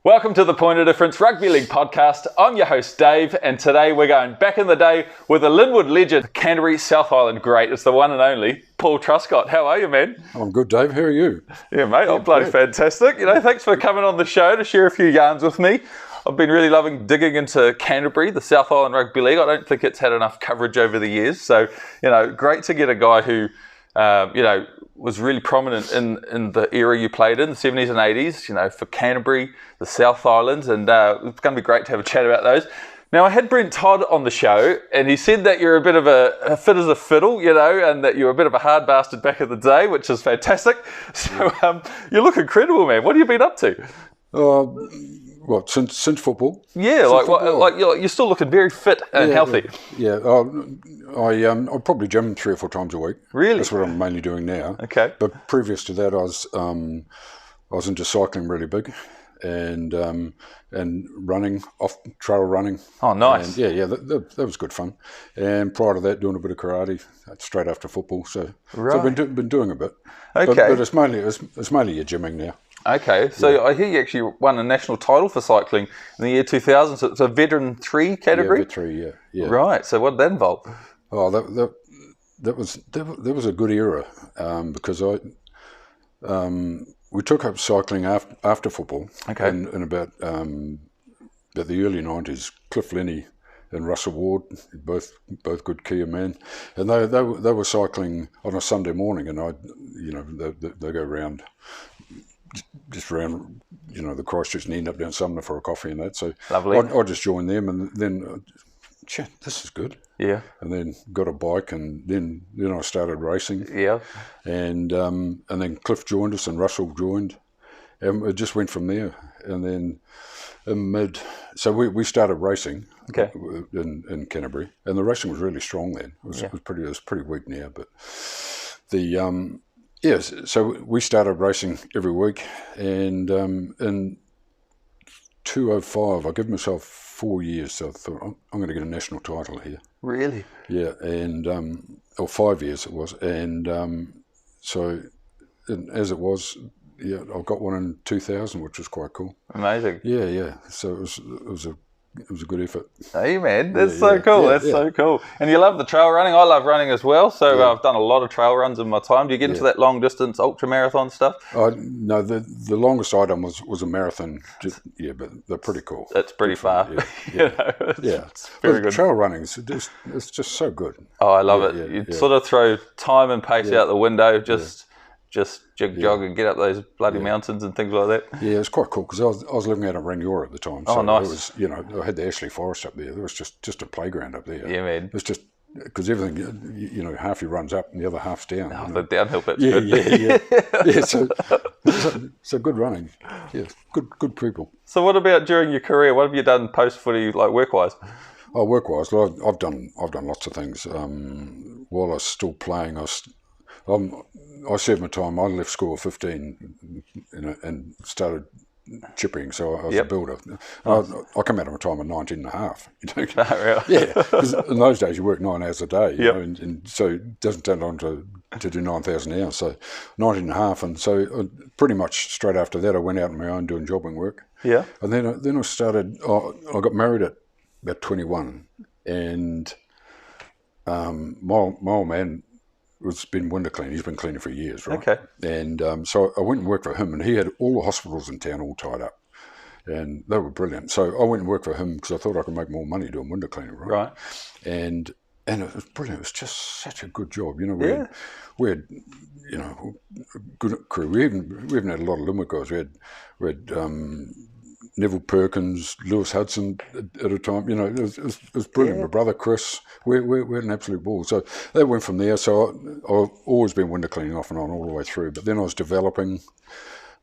Welcome to the Point of Difference Rugby League podcast. I'm your host Dave, and today we're going back in the day with a Linwood legend, Canterbury South Island great. It's the one and only Paul Truscott. How are you, man? I'm good, Dave. How are you? Yeah, mate. I'm bloody fantastic. Thanks for coming on the show to share a few yarns with me. I've been really loving digging into Canterbury, the South Island Rugby League. I don't think it's had enough coverage over the years. So, great to get a guy who, was really prominent in the era you played in, the 70s and 80s, for Canterbury, the South Islands, and it's going to be great to have a chat about those. Now, I had Brent Todd on the show, and he said that you're a bit of a fit as a fiddle, and that you're a bit of a hard bastard back in the day, which is fantastic. So you look incredible, man. What have you been up to? What, since football? Yeah, you're still looking very fit and healthy. Yeah, I'll probably gym 3 or 4 times a week. Really? That's what I'm mainly doing now. Okay. But previous to that, I was into cycling really big, and running, trail running. Oh, nice. And that was good fun. And prior to that, doing a bit of karate straight after football. So I've been doing a bit. Okay. But it's mainly your gymming now. Okay, so I hear you actually won a national title for cycling in the year 2000. So it's a veteran 3 category. Yeah, vet 3, yeah. Right. So what did that involve? Oh, that was a good era because we took up cycling after football. Okay. In about the early 90s, Cliff Lenny and Russell Ward, both good Kia men, and they were cycling on a Sunday morning, and they go around. Just around, the Christchurch and end up down Sumner for a coffee and that. So lovely. I just joined them, and then, this is good. Yeah. And then got a bike, and then I started racing. Yeah. And then Cliff joined us, and Russell joined, and it just went from there. And then so we started racing. Okay. In Canterbury, and the racing was really strong then. It was pretty weak now, but the. Yes, so we started racing every week, and in 2005, I gave myself 4 years, so I thought, I'm going to get a national title here. Really? Yeah, and or 5 years it was, and as it was, I got one in 2000, which was quite cool. Amazing. Yeah. So it was a good effort. Hey, man, that's so cool. That's so cool. And you love the trail running. I love running as well. So I've done a lot of trail runs in my time. Do you get into that long distance ultra marathon stuff? No, the longest I done was a marathon. But they're pretty cool. It's pretty far. It's very good. Trail running it's just so good. Oh, I love it. You sort of throw time and pace out the window. Just jog and get up those bloody mountains and things like that. Yeah, it's quite cool because I was living out in Rangiora at the time. So nice. It was, I had the Ashley Forest up there. There was just a playground up there. Yeah, man. It was just because everything, half your run's up and the other half's down. Oh, the downhill bit's good. Yeah. So good running. Yeah, good people. So what about during your career? What have you done post-footy, like work-wise? Oh, work-wise, well, I've done lots of things. While I was still playing, I served my time. I left school at 15 and started chipping, so I was a builder. I came out of my time at 19 and a half. Yeah, because in those days you work 9 hours a day, and so it doesn't take long to do 9,000 hours. So 19 and a half, and so pretty much straight after that I went out on my own doing jobbing work. Yeah. And then I started, I got married at about 21, and my old man has been window cleaning. He's been cleaning for years, right? Okay. And so I went and worked for him, and he had all the hospitals in town all tied up, and they were brilliant. So I went and worked for him because I thought I could make more money doing window cleaning, right? And it was brilliant. It was just such a good job. We had a good crew. We even had a lot of limit guys. We had Neville Perkins, Lewis Hudson at a time. It was brilliant. My brother Chris, we had an absolute ball. So that went from there. So I've always been window cleaning off and on all the way through. But then I was developing.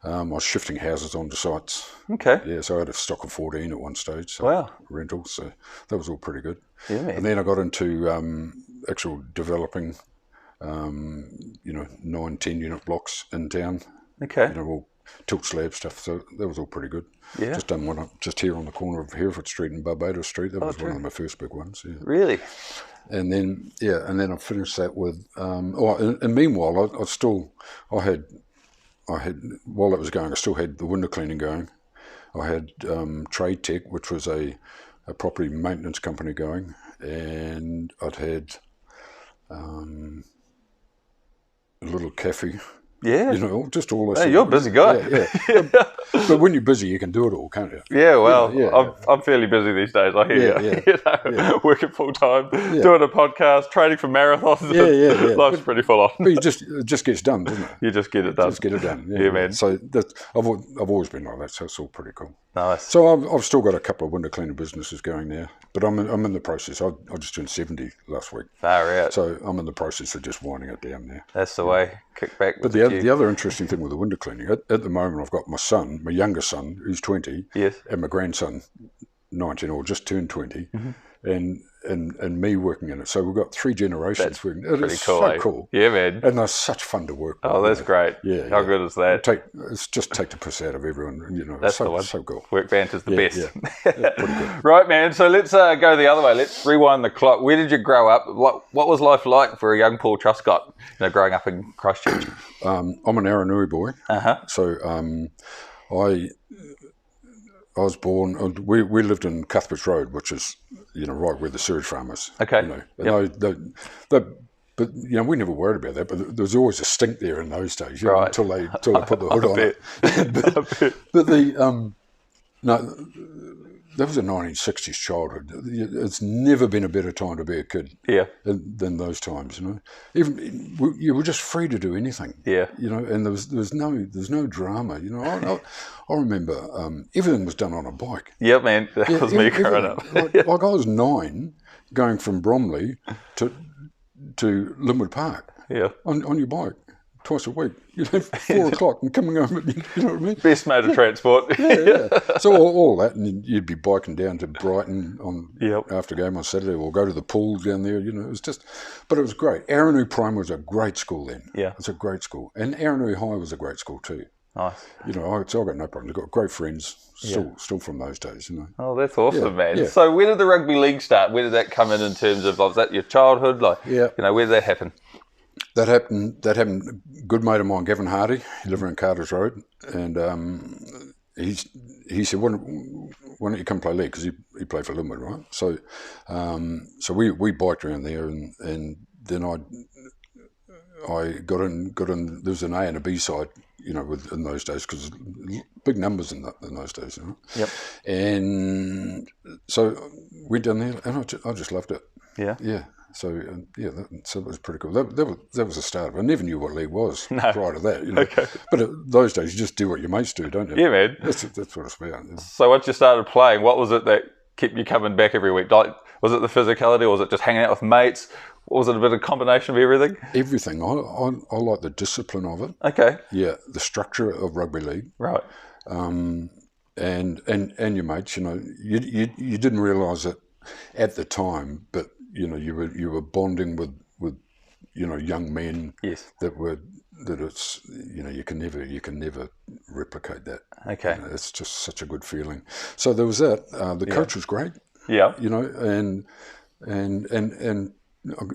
I was shifting houses onto sites. Okay. Yeah, so I had a stock of 14 at one stage. So rentals. So that was all pretty good. Yeah, man. And then I got into actual developing, 9, 10 unit blocks in town. Okay. All tilt slab stuff, so that was all pretty good. Yeah. Just done one up just here on the corner of Hereford Street and Barbados Street. That was one of my first big ones. Yeah. Really? And then I finished that with. And meanwhile, I had while that was going, I still had the window cleaning going. I had Trade Tech, which was a property maintenance company going, and I'd had a little cafe. Yeah. You know, just all this. Hey, you're a busy guy. Yeah. But when you're busy, you can do it all, can't you? Yeah, well, Yeah. I'm fairly busy these days, I hear you. Working full time, doing a podcast, training for marathons. Yeah. Life's pretty full on. But it just gets done, doesn't it? You just get it done. Just get it done. Yeah, man. So I've always been like that, so it's all pretty cool. Nice. So I've still got a couple of window cleaner businesses going now, but I'm in the process. I just turned 70 last week. Far out. So I'm in the process of just winding it down now. That's the way. Kick back. But the other interesting thing with the window cleaning, at the moment I've got my son, my younger son, who's 20, yes, and my grandson, 19 or just turned 20, and me working in it. So we've got 3 generations working. It's cool, so cool. Yeah, man. And they're such fun to work with. Oh, that's great. Yeah. How good is that? It's just take the piss out of everyone. You know, that's so, the one. So cool. Work banter's the best. Yeah. That's pretty good. Right, man. So let's go the other way. Let's rewind the clock. Where did you grow up? What was life like for a young Paul Truscott, growing up in Christchurch? I'm an Aranui boy. So I was born. We lived in Cuthbert's Road, which is right where the sewage farm is. Okay. But we never worried about that. But there was always a stink there in those days, right? Until they put the hood on it. But that was a 1960s childhood. It's never been a better time to be a kid. Yeah. Than those times, Even you were just free to do anything. Yeah. And there was no drama. I remember everything was done on a bike. Yeah, man. That was me growing up. Like I was 9, going from Bromley to Linwood Park. Yeah. On your bike. Twice a week, 4 o'clock and coming home, you know what I mean? Best mode of transport. Yeah. So all that, and you'd be biking down to Brighton after game on Saturday, or go to the pool down there, it was just, but it was great. Aranui Primary was a great school then. Yeah. It's a great school. And Aranui High was a great school too. Nice. I've got no problem. I've got great friends still from those days, Oh, that's awesome, man. Yeah. So where did the rugby league start? Where did that come in terms of, was that your childhood? Where did that happen? That happened. A good mate of mine, Gavin Hardy, he lived on Carter's Road, and he said, "Why don't you come play league?" Because he played for Linwood, right? So, we biked around there, and then I got in. There was an A and a B side, in those days, because big numbers in those days, Yep. And so went down there, and I just loved it. Yeah. Yeah. So so it was pretty cool. That was the start of it. I never knew what league was prior to that. Okay. But those days, you just do what your mates do, don't you? Yeah, man. That's what it's about. So once you started playing, what was it that kept you coming back every week? Like, was it the physicality, or was it just hanging out with mates? Was it a bit of a combination of everything? Everything. I like the discipline of it. Okay. Yeah, the structure of rugby league. Right. And your mates. You didn't realise it at the time, but you were bonding with young men. Yes. That it's you can never replicate that. Okay. It's just such a good feeling. So there was that. The coach was great. Yeah. And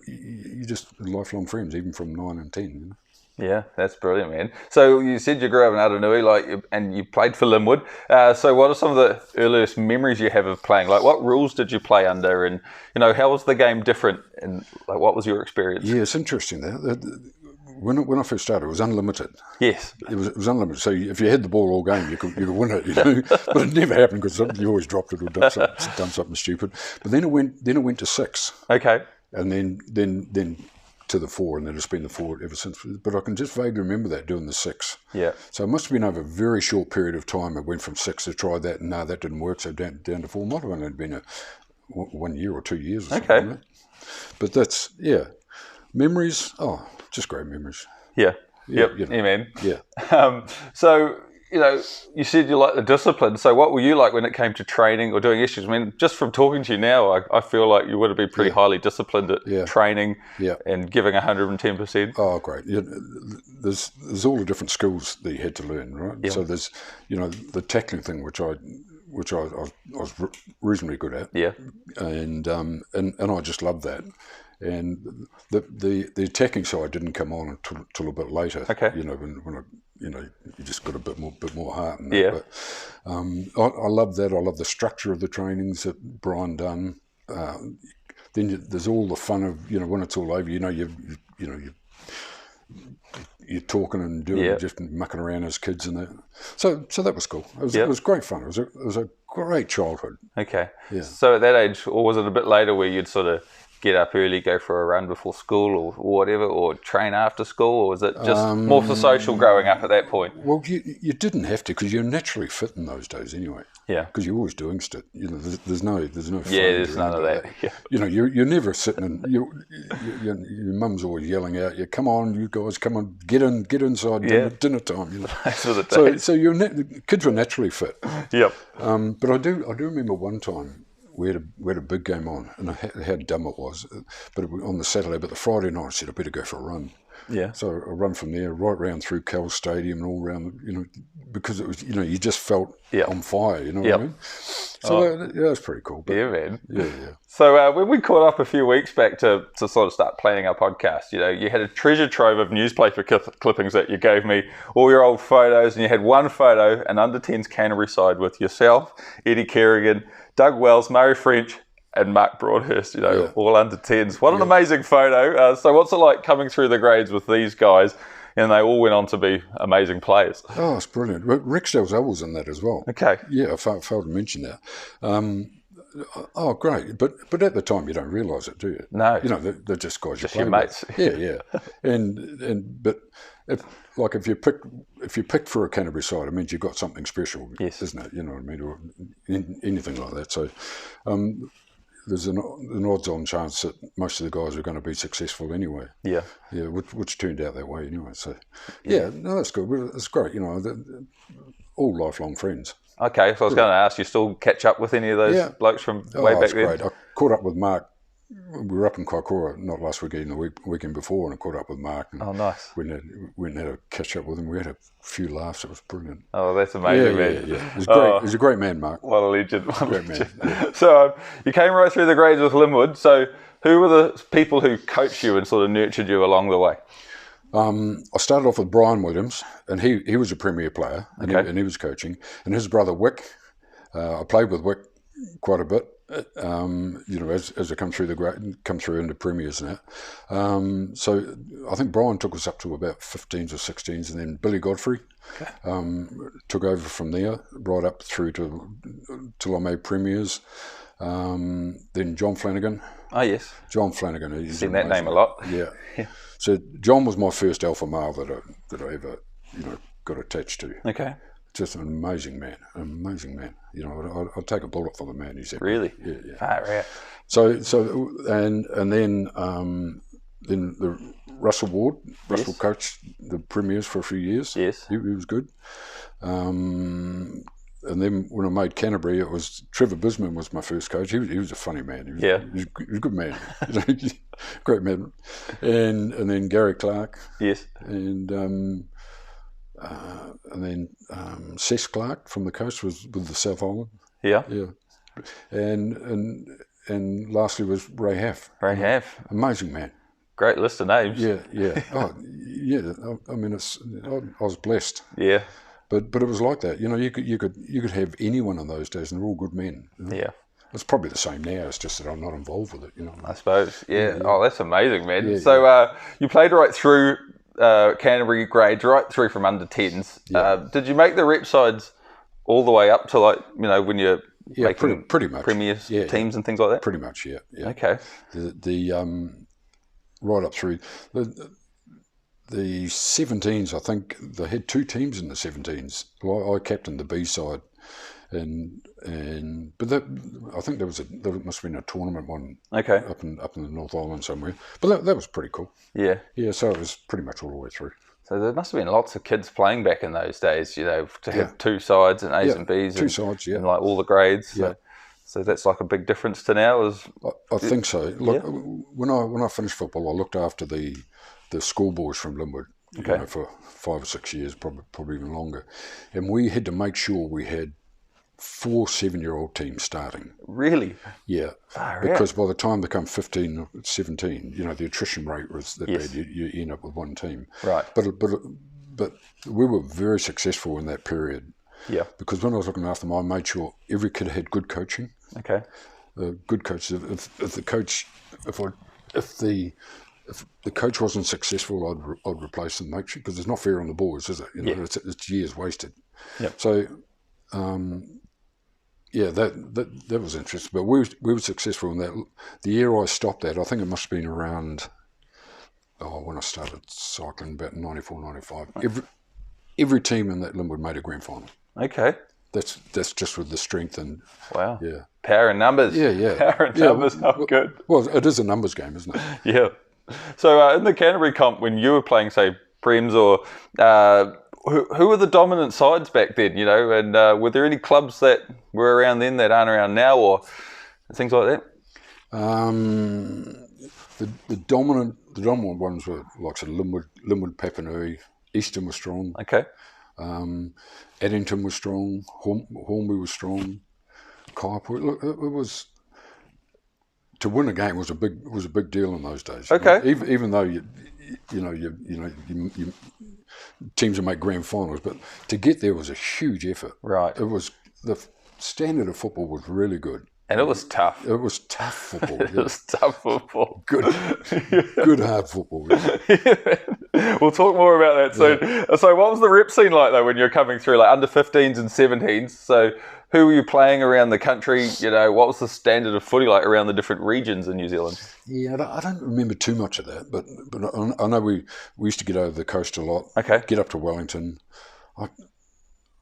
you just lifelong friends, even from 9 and 10. Yeah, that's brilliant, man. So you said you grew up in Aranui, and you played for Linwood. So what are some of the earliest memories you have of playing? Like, what rules did you play under, and how was the game different, and what was your experience? Yeah, it's interesting that when I first started, it was unlimited. Yes, it was unlimited. So if you had the ball all game, you could win it. But it never happened because you always dropped it or done something stupid. But then it went to 6. Okay, and then to the 4, and then it's been the 4 ever since. But I can just vaguely remember that, doing the 6. Yeah. So it must have been over a very short period of time. It went from 6 to try that, and no, that didn't work, so down to 4. Might have only been 1 year or 2 years or something. Okay. But that's, memories, just great memories. Yeah. Yep. Amen. Yeah. So, you said you like the discipline. So what were you like when it came to training or doing issues? I mean, just from talking to you now, I feel like you would have been pretty highly disciplined at training and giving 110%. Oh, great. Yeah, there's all the different skills that you had to learn, right? Yeah. So there's, the tackling thing, which I was reasonably good at. Yeah. And I just loved that. and the attacking side didn't come on until a bit later. Okay. You know, when I, you know, you just got a bit more heart in that. Yeah. But I love that. I love the structure of the trainings that Brian done. Then there's all the fun of, you know, when it's all over, you're talking and doing, just mucking around as kids and that. So that was cool. It was great fun. It was a great childhood. Okay. Yeah. So at that age, or was it a bit later where you'd sort of get up early, go for a run before school or whatever, or train after school, or was it just more for social growing up at that point? Well, you didn't have to, because you're naturally fit in those days anyway. Yeah. Because you're always doing stuff. You know, there's no fun. Yeah, there's none of that. Yeah. You know, you're never sitting and your mum's always yelling out, "Yeah, come on, you guys, come on, get inside dinner time." You know? Those were the days. So kids were naturally fit. Yep. But I do remember one time we had a big game on, and how dumb it was. But it was on the Saturday, but the Friday night I said I better go for a run. Yeah. So I run from there right round through Cal Stadium and all round, you know, because it was, you know, you just felt on fire, you know what I mean? So that was pretty cool. But, yeah, man. Yeah. So when we caught up a few weeks back to sort of start planning our podcast, you know, you had a treasure trove of newspaper clippings that you gave me, all your old photos, and you had one photo, an under-10s Canterbury side with yourself, Eddie Kerrigan, Doug Wells, Murray French, and Mark Broadhurst, you know, all under-10s. What an amazing photo. So what's it like coming through the grades with these guys? And they all went on to be amazing players. Oh, it's brilliant. Rex Dalzell was in that as well. Okay. Yeah, I failed to mention that. Great. But at the time, you don't realise it, do you? No. You know, they're just guys just you play your mates. with. Yeah. But if you pick for a Canterbury side, it means you've got something special, isn't it? You know what I mean? Or anything like that. So there's an odds-on chance that most of the guys are going to be successful anyway. Yeah, which turned out that way anyway. So, that's good. It's great. You know, all lifelong friends. Okay, so I was going to ask, you still catch up with any of those blokes from way back then? Great. I caught up with Mark. We were up in Kaikoura, not last weekend, the weekend before, and I caught up with Mark. And nice. We went and had a catch up with him. We had a few laughs. It was brilliant. Oh, that's amazing, man. Yeah. He's great. He's a great man, Mark. What a legend. Great man. Yeah. So you came right through the grades with Linwood. So who were the people who coached you and sort of nurtured you along the way? I started off with Brian Williams, and he was a premier player, and he was coaching. And his brother Wick, I played with Wick quite a bit. You know, as I come through into premiers and that. So I think Brian took us up to about 15s or 16s, and then Billy Godfrey took over from there, right up through till I made premiers. Then John Flanagan. Oh yes, John Flanagan. He's seen that name a lot. Yeah. So John was my first alpha male that I ever got attached to. Okay. Just an amazing man. You know, I'd take a bullet for the man. He said, "Really? Yeah. Far out." So and then the Russell Ward. Russell coached the premiers for a few years. Yes, he was good. And then when I made Canterbury, it was Trevor Bisman was my first coach. He was a funny man. He was a good man. Great man. And then Gary Clark. Yes. And then Cess Clark from the coast was with the South Island. Yeah. And lastly was Ray Haff. Amazing man. Great list of names. Yeah. Oh, yeah. I mean, I was blessed. Yeah. But it was like that. You know, you could have anyone in those days, and they're all good men. You know? Yeah. It's probably the same now. It's just that I'm not involved with it. You know. I suppose. Yeah. Oh, that's amazing, man. Yeah, so you played right through Canterbury grades, right through from under 10s. Yeah. Did you make the rep sides all the way up to when you're making pretty much premiers teams and things like that? Pretty much, yeah. Okay. The right up through the 17s, I think they had two teams in the 17s. Well, I captained the B side, but I think there must have been a tournament one. Okay. Up in the North Island somewhere. But that was pretty cool. Yeah. Yeah. So it was pretty much all the way through. So there must have been lots of kids playing back in those days. You know, to have two sides and A's and B's. Two sides, and like all the grades. Yeah. So that's like a big difference to now. I think so. Look, when I finished football, I looked after the schoolboys from Linwood, for 5 or 6 years, probably even longer, and we had to make sure we had 4 7-year-old teams starting. Really? Yeah, because by the time they come 15 or 17, the attrition rate was that bad. You end up with one team. Right. But we were very successful in that period. Yeah. Because when I was looking after them, I made sure every kid had good coaching. Okay. Good coaches. If the coach wasn't successful, I'd replace them, make sure, because it's not fair on the boys, is it? It's years wasted. Yep. So, that was interesting. But we were successful in that. The year I stopped that, I think it must have been around when I started cycling, about 94, 95. Every team in that Linwood made a grand final. Okay. That's just with the strength and power and numbers. Power and numbers. Good. Well, it is a numbers game, isn't it? Yeah. So in the Canterbury comp, when you were playing, say, Prems, or who were the dominant sides back then? And were there any clubs that were around then that aren't around now, or things like that? The dominant ones were like Linwood, Papanui, Easton was strong. Okay. Addington was strong. Hornby was strong. Kaiapoi. Look, it was, to win a game was a big deal in those days. Okay. Even though you teams would make grand finals, but to get there was a huge effort. Right. It was, the standard of football was really good. And it was tough. It was tough football. It was tough football. Good hard football. We'll talk more about that soon. So what was the rep scene like, though, when you were coming through, like under 15s and 17s? So who were you playing around the country? What was the standard of footy like around the different regions in New Zealand? Yeah, I don't remember too much of that, but I know we used to get over the coast a lot. Okay. Get up to Wellington.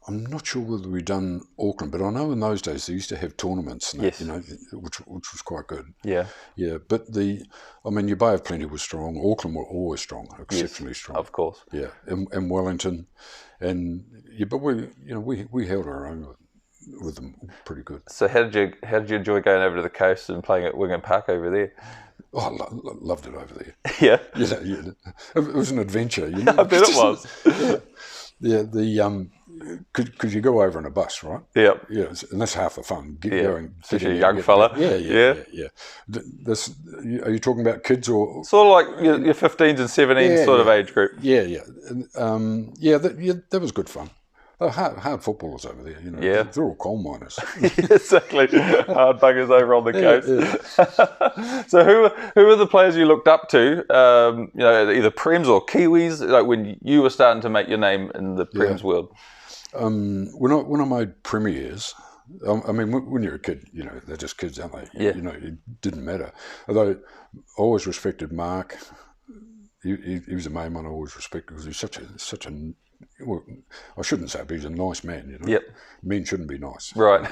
I'm not sure whether we've done Auckland, but I know in those days they used to have tournaments, and yes. which was quite good. Yeah. Yeah, but your Bay of Plenty was strong. Auckland were always strong, exceptionally strong. Of course. Yeah, and Wellington, but we held our own with them pretty good. So how did you enjoy going over to the coast and playing at Wigan Park over there? Oh, I loved it over there. Yeah. It was an adventure. I bet it was. Because you go over in a bus, right? Yep. Yeah, and that's half the fun. Especially a young fella. Yeah. Are you talking about kids or sort of like your 15s and 17s sort of age group? Yeah. That was good fun. Hard footballers over there, they're all coal miners. Exactly, hard buggers over on the coast. Yeah. So who are the players you looked up to? Either Prems or Kiwis, like when you were starting to make your name in the Prems world. When I made premiers, when you're a kid, they're just kids, aren't they? Yeah. It didn't matter. Although I always respected Mark. He was the main one I always respected because he's such a well, I shouldn't say, but he's a nice man. Yep. Men shouldn't be nice, right?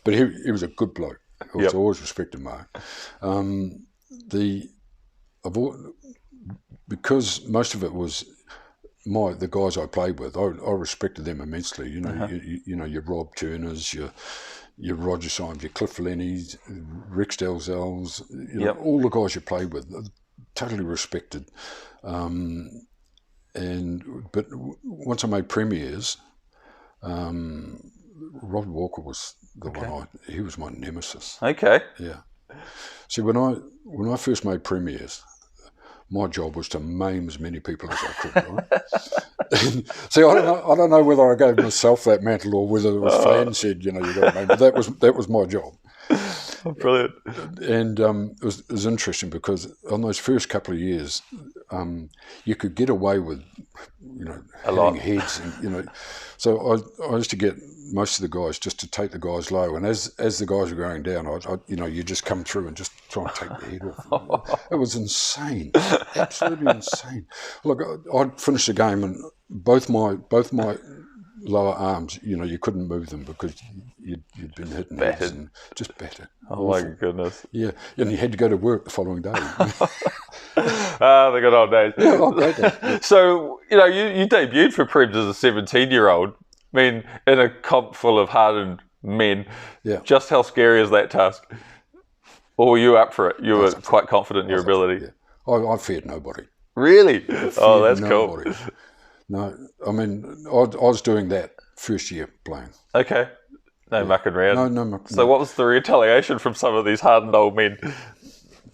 But he was a good bloke. I always respected Mark. Because most of it was the guys I played with. I respected them immensely. Your Rob Turners, your Roger Symes, your Cliff Lennies, Rex Dalzells, all the guys you played with, totally respected. But once I made premiers, Rod Walker was the one. He was my nemesis. Okay. Yeah. See, when I first made premiers, my job was to maim as many people as I could. Right? See, I don't know whether I gave myself that mantle or whether it was fans said, you got to maim. But that was my job. Oh, brilliant. And it was interesting because on those first couple of years, you could get away with, hitting heads, and So I used to get most of the guys just to take the guys low, and as the guys were going down, you just come through and just try and take the head off. It was insane, absolutely insane. Look, I'd finish the game and both my lower arms, you couldn't move them because you'd been hitting heads and just battered. Oh, awful. My goodness. Yeah, and you had to go to work the following day. The good old days. Yeah, great days. Yeah. So, you debuted for Prems as a 17-year-old. I mean, in a comp full of hardened men. Yeah. Just how scary is that task? Or were you up for it? You were quite confident in your ability? Yeah. I feared nobody. Really? Oh, that's nobody. Cool. No, I was doing that first year playing. Okay. No mucking around. No mucking. So what was the retaliation from some of these hardened old men?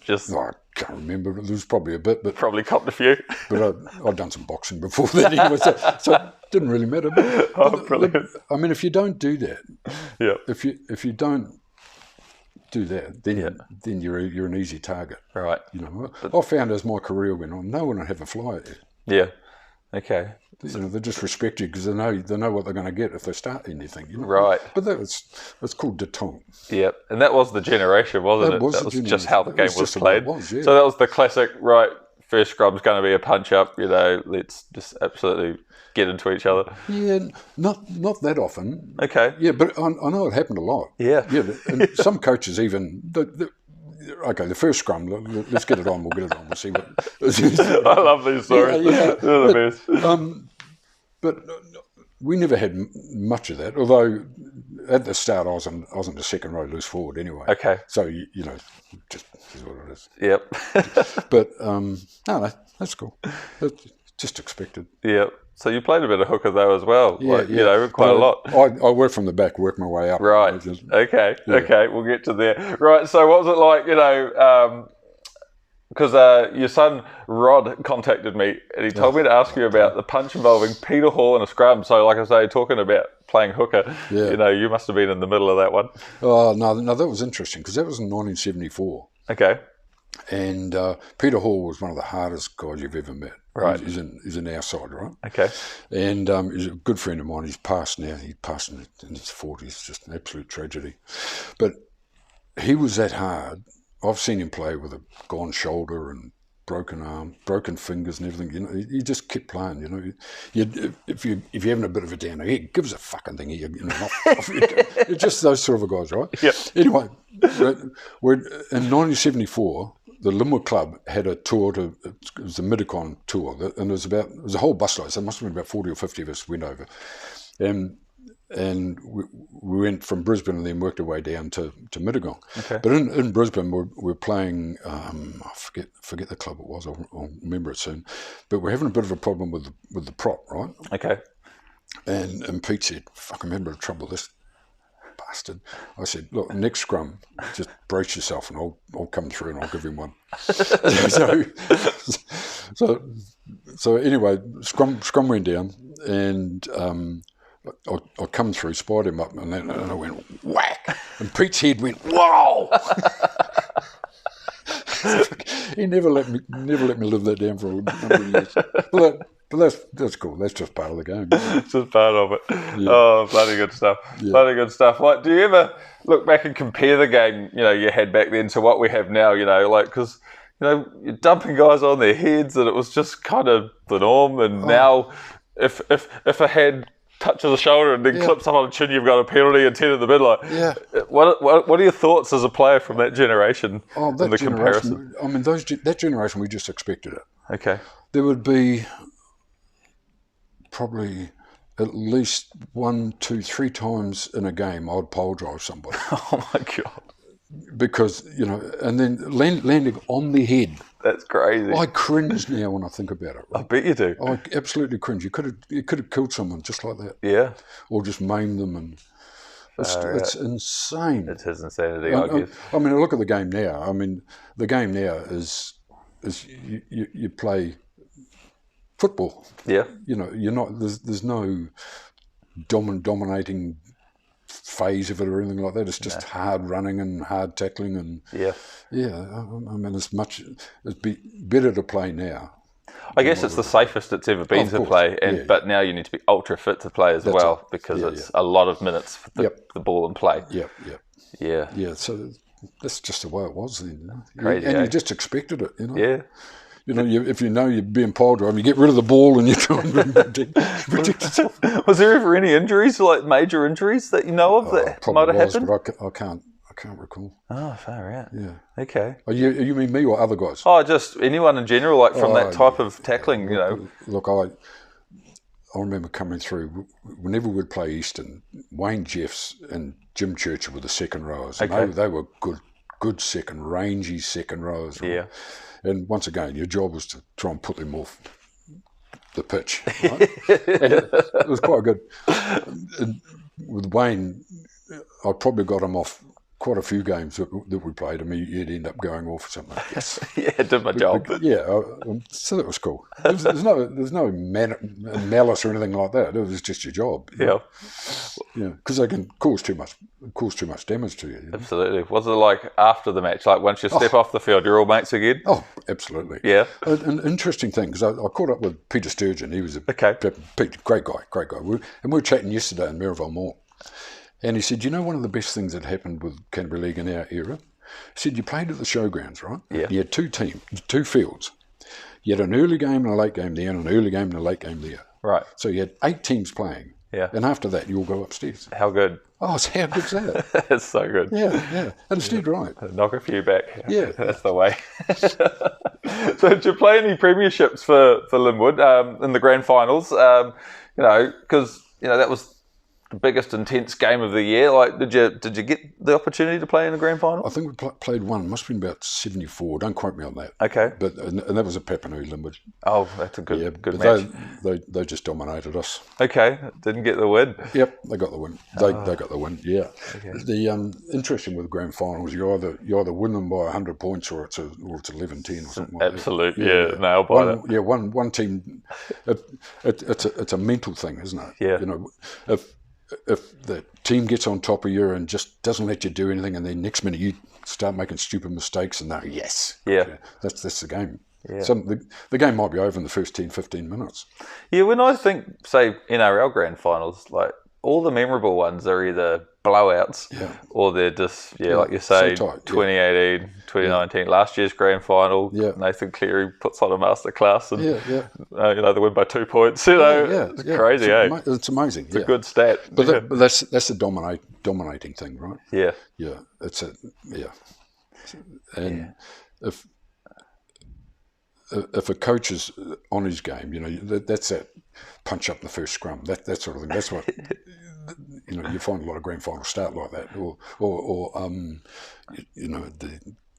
Just I can't remember. There was probably a bit, but probably copped a few. But I'd done some boxing before that anyway, so it didn't really matter. But Brilliant. I mean, if you don't do that, Yeah. if you don't do that, then you're an easy target. Right. You know, I found as my career went on, no one would have a fly at you. Yeah. Okay. You know, they just respect you because they know what they're going to get if they start anything. You know? Right. But it's called détente. Yep. And that was the generation, wasn't it? That was just how the game was played. So that was the classic, right, first scrum's going to be a punch-up, you know, let's just absolutely get into each other. Yeah, not that often. Okay. Yeah, but I know it happened a lot. Yeah. Yeah, and some coaches even... Okay, the first scrum, let's get it on, we'll get it on, we'll see what... I love these stories. Yeah. They're the best. But we never had much of that, although at the start I was in the second row loose forward anyway. Okay. So, you know, just is what it is. Yep. But, no, that's cool. That's just expected. Yep. So you played a bit of hooker though as well. Yeah, like, you know, quite a lot. I worked from the back, worked my way up. Right. Okay. Yeah. Okay. We'll get to there. Right. So what was it like, you know, because your son Rod contacted me and he told me to ask you about the punch involving Peter Hall and a scrum. So like I say, talking about playing hooker, you know, you must have been in the middle of that one. Oh, no, that was interesting because that was in 1974. Okay. And Peter Hall was one of the hardest guys you've ever met. Right. He's in our side, right? Okay. And he's a good friend of mine. He's passed now. He passed in his 40s. Just an absolute tragedy. But he was that hard. I've seen him play with a gone shoulder and broken arm, broken fingers and everything. You know, he just kept playing. You know, if you're having a bit of a down, he gives a fucking thing. You know, off you go. It's just those sort of guys, right? Yep. Anyway, in 1974. The Linwood Club had a tour it was the Midicon tour, and it was a whole busload. So it must have been about 40 or 50 of us went over, and we went from Brisbane and then worked our way down to Midicon. Okay. But in Brisbane, we're playing. I forget the club it was. I'll remember it soon. But we're having a bit of a problem with the prop, right? Okay. And Pete said, "Fuck, I'm having a bit of trouble with this bastard." I said, "Look, next scrum, just brace yourself and I'll come through and I'll give him one." so anyway, scrum went down and I come through, spied him up, and I went whack, and Pete's head went whoa. He never let me live that down for a number of years. But that's cool. That's just part of the game. It's just part of it. Yeah. Oh, bloody good stuff. Yeah. Bloody good stuff. Like, do you ever look back and compare the game, you know, you had back then to what we have now, you know, like, because, you know, you're dumping guys on their heads and it was just kind of the norm. And now if a head touches the shoulder and then clips up on the chin, you've got a penalty and 10 in the middle. Like, what are your thoughts as a player from that generation in the comparison? I mean, that generation, we just expected it. Okay. There would be probably at least 1, 2, 3 times in a game I'd pole drive somebody. Oh my God. Because, you know, and then landing on their head. That's crazy. I cringe now when I think about it. Right? I bet you do. I absolutely cringe. You could have killed someone just like that. Yeah. Or just maimed them, and it's insane. It's his insanity, I guess. I mean, I look at the game now. I mean, the game now is you play football. Yeah. You know, you're not. There's no dominating phase of it or anything like that. It's just hard running and hard tackling and I mean, it's better to play now. I guess it's the safest it's ever been to play, but now you need to be ultra fit to play as well because it's a lot of minutes for the ball in play. Yeah. So that's just the way it was then. You know? Crazy, and you just expected it. You know. Yeah. You know, if you know you're being pole drive, you get rid of the ball and you try and protect yourself. Was there ever any injuries, like major injuries that you know of that might have happened? But I can't recall. Oh, far out. Yeah. Okay. You mean me or other guys? Oh, just anyone in general, like from that type of tackling, you know. Look, I remember coming through, whenever we'd play Eastern, Wayne Jeffs and Jim Churchill were the second rowers. And they were good second, rangy second rowers. Right? Yeah. And once again, your job was to try and put them off the pitch. Right? And it was quite good. And with Wayne, I probably got him off quite a few games that we played. I mean, you'd end up going off or something. Yes. Yeah, did my job. So that was cool. There's no malice or anything like that. It was just your job. Yeah. Yeah, because they can cause too much damage to you. You know? Absolutely. Was it like after the match, like once you step off the field, you're all mates again? Oh, absolutely. Yeah. An interesting thing, because I caught up with Peter Sturgeon. He was great guy. We were chatting yesterday in Maryville Mall. And he said, you know, one of the best things that happened with Canterbury League in our era? He said, you played at the showgrounds, right? Yeah. You had two fields. You had an early game and a late game there, and an early game and a late game there. Right. So you had 8 teams playing. Yeah. And after that, you all go upstairs. How good? Oh, how good's that? It's so good. Yeah. And it's dead right. Knock a few back. Yeah. That's the way. So did you play any premierships for Linwood in the grand finals? Because, that was the biggest intense game of the year. Like, did you get the opportunity to play in the grand final? I think we played one. It must have been about 74. Don't quote me on that. Okay. But and that was a Papanui Linwood. Oh, that's a good but match. They just dominated us. Okay. Didn't get the win. Yep, they got the win. They got the win. Yeah. Okay. The interesting with grand finals, you either win them by 100 points or it's 11-10 or something like Absolute, that. Yeah. Nailed by that. Yeah, one team. It's a mental thing, isn't it? Yeah. If the team gets on top of you and just doesn't let you do anything, and then next minute you start making stupid mistakes, and that's the game. Yeah. The game might be over in the first 10, 15 minutes. Yeah, when I think, say, NRL grand finals, like all the memorable ones are either blowouts or they're just, like you say, so tight, 2018, 2019, last year's grand final, Nathan Cleary puts on a masterclass and, they win by 2 points. It's crazy, It's amazing. It's a good stat. But that's the dominating thing, right? Yeah. Yeah, And if a coach is on his game, that's that punch up in the first scrum, that sort of thing. That's what you find a lot of grand finals start like that, or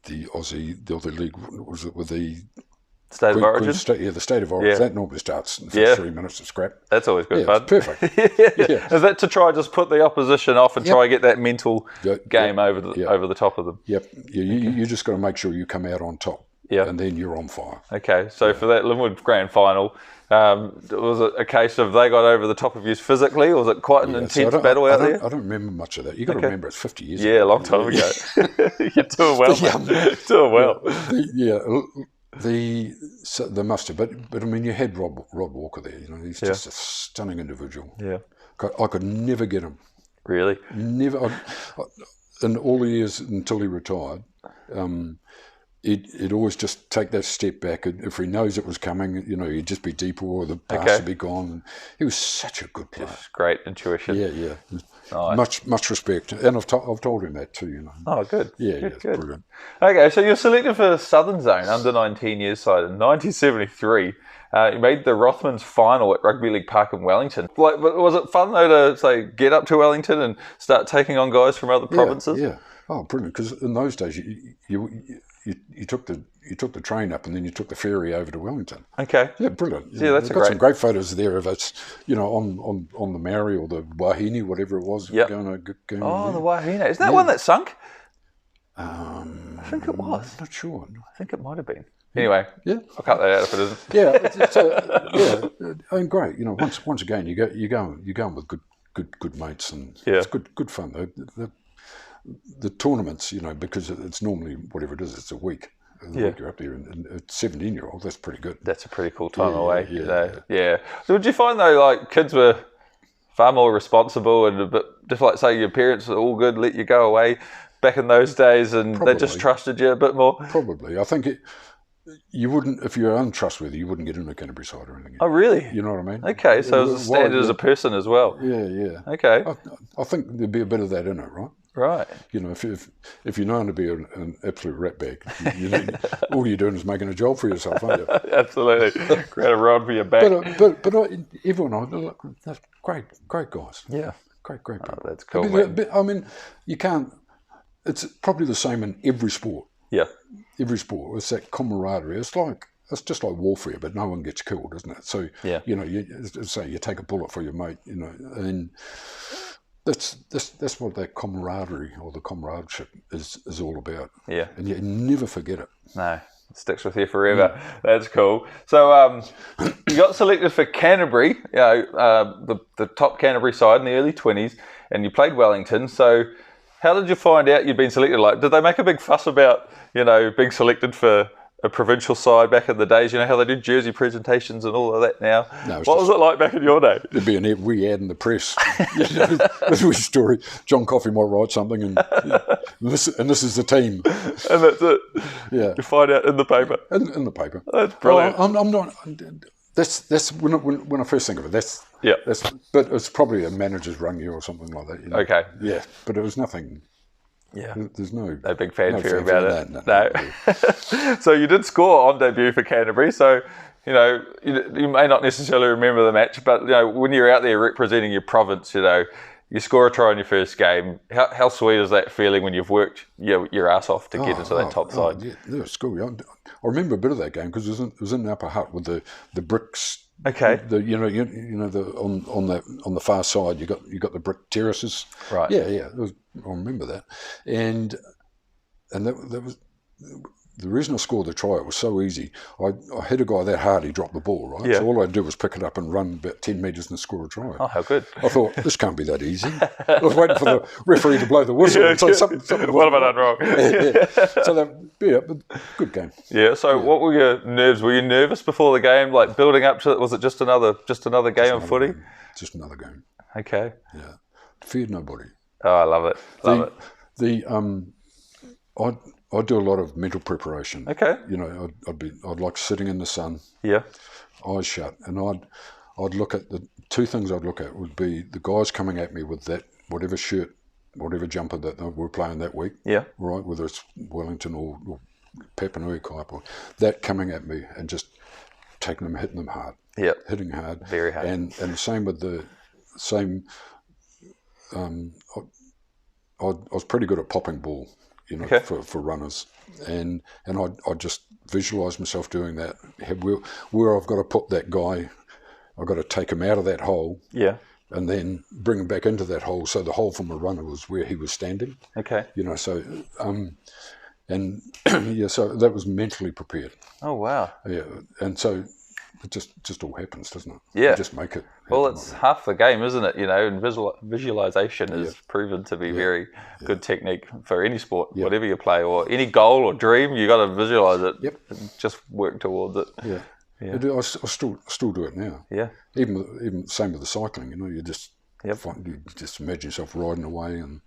the Aussie league, was it with the State of Origin? The State of Origin. That normally starts in the first 3 minutes of scrap. That's always good fun. It's perfect. Is that to try just put the opposition off and try and get that mental game over the top of them? Yep. You just got to make sure you come out on top. Yeah. And then you're on fire. Okay, so for that Linwood grand final, was it a case of they got over the top of you physically, or was it quite an intense battle out there? I don't remember much of that. You've got to remember it's 50 years ago. Yeah, a long time ago. You're doing well. Doing well. There must have, but I mean, you had Rod Walker there. He's just a stunning individual. Yeah. I could never get him. Really? Never. In all the years until he retired, he'd always just take that step back. If he knows it was coming, he'd just be deeper or the pass would be gone. He was such a good player. Just great intuition. Yeah. Nice. Much respect. And I've told him that too, Oh, good. Yeah, good. Brilliant. Okay, so you're selected for Southern Zone under 19 years side in 1973. You made the Rothmans final at Rugby League Park in Wellington. Was it fun though to say get up to Wellington and start taking on guys from other provinces? Yeah. Oh, brilliant! Because in those days you took the train up and then you took the ferry over to Wellington. Okay. Yeah, brilliant. That's got some great photos there of us, on the Maori or the Wahine, whatever it was. Yep. Going the Wahine. Is that one that sunk? I think it was. I'm not sure. I think it might have been. Anyway, I'll cut that out if it isn't. And great. Once again, you're going with good mates, and it's good fun. The tournaments, because it's normally whatever it is, it's a week. Week you're up there, and a 17-year-old, that's pretty good. That's a pretty cool time away. Yeah. So would you find though, like kids were far more responsible and a bit just like say your parents were all good, let you go away back in those days, and they just trusted you a bit more? Probably. I think you wouldn't, if you're untrustworthy, you wouldn't get into a Canterbury side or anything. Oh, really? You know what I mean? Okay, so it was a standard as a person as well. Yeah. Okay. I think there'd be a bit of that in it, right? Right. If you're known to be an absolute ratbag, all you're doing is making a job for yourself, aren't you? Absolutely. Create a rod for your back. But everyone, that's great guys. Yeah. Great people. Oh, that's cool. I mean, you can't. It's probably the same in every sport. Yeah. Every sport. It's that camaraderie. It's just like warfare, but no one gets killed, isn't it? So you take a bullet for your mate, and that's what that camaraderie or the comradeship is all about. Yeah. And you never forget it. No, it sticks with you forever. That's cool. So you got selected for Canterbury, the top Canterbury side in the early 20s, and you played Wellington. So how did you find out you'd been selected? Like, did they make a big fuss about, being selected for a provincial side back in the days? You know how they do jersey presentations and all of that now? No, what was it like back in your day? There'd be a wee ad in the press. This wee story. John Coffey might write something, and this is the team. And that's it. Yeah. You find out in the paper. In the paper. That's brilliant. Well, I'm not. That's when I first think of it. That's. But it's probably a manager's rung you or something like that. Okay. Yeah, but it was nothing. Yeah. There's no big fanfare about it. No. So you did score on debut for Canterbury. So, you may not necessarily remember the match, but, when you're out there representing your province, you score a try in your first game. How sweet is that feeling when you've worked your ass off to get into that top side? Yeah, it's cool. I remember a bit of that game because it was in the upper hut with the bricks. Okay. On the far side you got the brick terraces. Right. Yeah. I remember that, and that was the reason I scored the try. It was so easy. I hit a guy that hard he dropped the ball. Right. Yeah. So all I'd do was pick it up and run about 10 metres and score a try. Oh, how good! I thought this can't be that easy. I was waiting for the referee to blow the whistle. Yeah, so something what have I done wrong? So but good game. Yeah. So what were your nerves? Were you nervous before the game, like building up to it? Was it just another game of footy? Just another game. Okay. Yeah. Feared nobody. Oh, I love it. I'd do a lot of mental preparation. Okay. I'd like sitting in the sun. Yeah. Eyes shut, and I'd look at the two things I'd look at would be the guys coming at me with that whatever shirt, whatever jumper that they were playing that week. Yeah. Right, whether it's Wellington or Papanui Kaipo, or that coming at me and just taking them, hitting them hard. Yeah. Hitting hard. Very hard. And the same with the same. I was pretty good at popping ball, for runners, and I'd just visualise myself doing that. Where I've got to put that guy, I've got to take him out of that hole, and then bring him back into that hole. So the hole from a runner was where he was standing. Okay. So so that was mentally prepared. Oh wow. Yeah, and so. It just all happens, doesn't it? Yeah. You just make it. Well, it's half the game, isn't it? And visualization is proven to be very good technique for any sport, whatever you play, or any goal or dream. You got to visualize it. Yep. And just work towards it. Yeah. I still do it now. Yeah. Even same with the cycling. You just you just imagine yourself riding away and.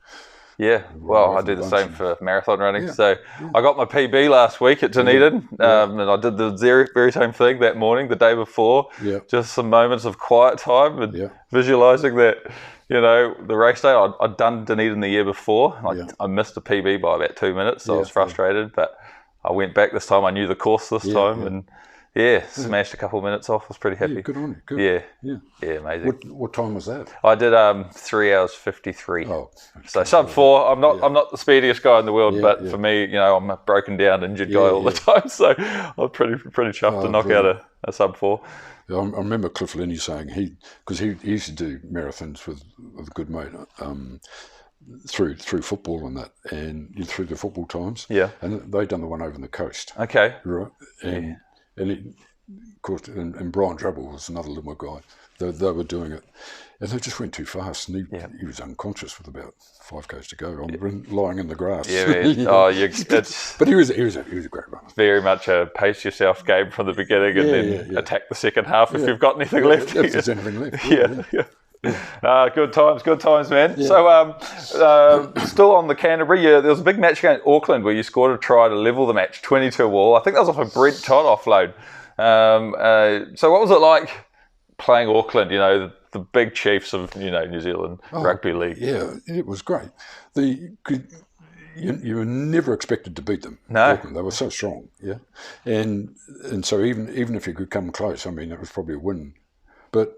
Yeah, well, I do the same for marathon running. So I got my PB last week at Dunedin, and I did the very same thing that morning, the day before. Yeah. Just some moments of quiet time and visualising that, the race day. I'd done Dunedin the year before. I missed the PB by about 2 minutes, so I was frustrated. But I went back this time. I knew the course this time, and smashed a couple of minutes off. Was pretty happy. Yeah, good on you. Good. Yeah, amazing. What time was that? I did 3 hours 53. Oh, so sub 4. I'm not the speediest guy in the world, but for me, I'm a broken down, injured guy all the time. So I'm pretty chuffed to knock out a sub 4. Yeah, I remember Cliff Linney saying because he used to do marathons with a good mate through football and that, and through the football times. Yeah, and they'd done the one over on the coast. Okay, right, and of course, and Brian Drabble was another Limmer guy. They were doing it, and they just went too fast, and he was unconscious with about 5 k's to go. I'm lying in the grass. Yeah, man. But he was a great runner. Very much a pace yourself game from the beginning, and then attack the second half if you've got anything left. If there's anything left. Good times, man. Yeah. So, still on the Canterbury, there was a big match against Auckland where you scored a try to level the match, 22 all. I think that was off a Brent Todd offload. So what was it like playing Auckland, the big chiefs of, New Zealand Rugby League? Yeah, it was great. You were never expected to beat them. No. Auckland. They were so strong, and so even if you could come close, I mean, it was probably a win. But...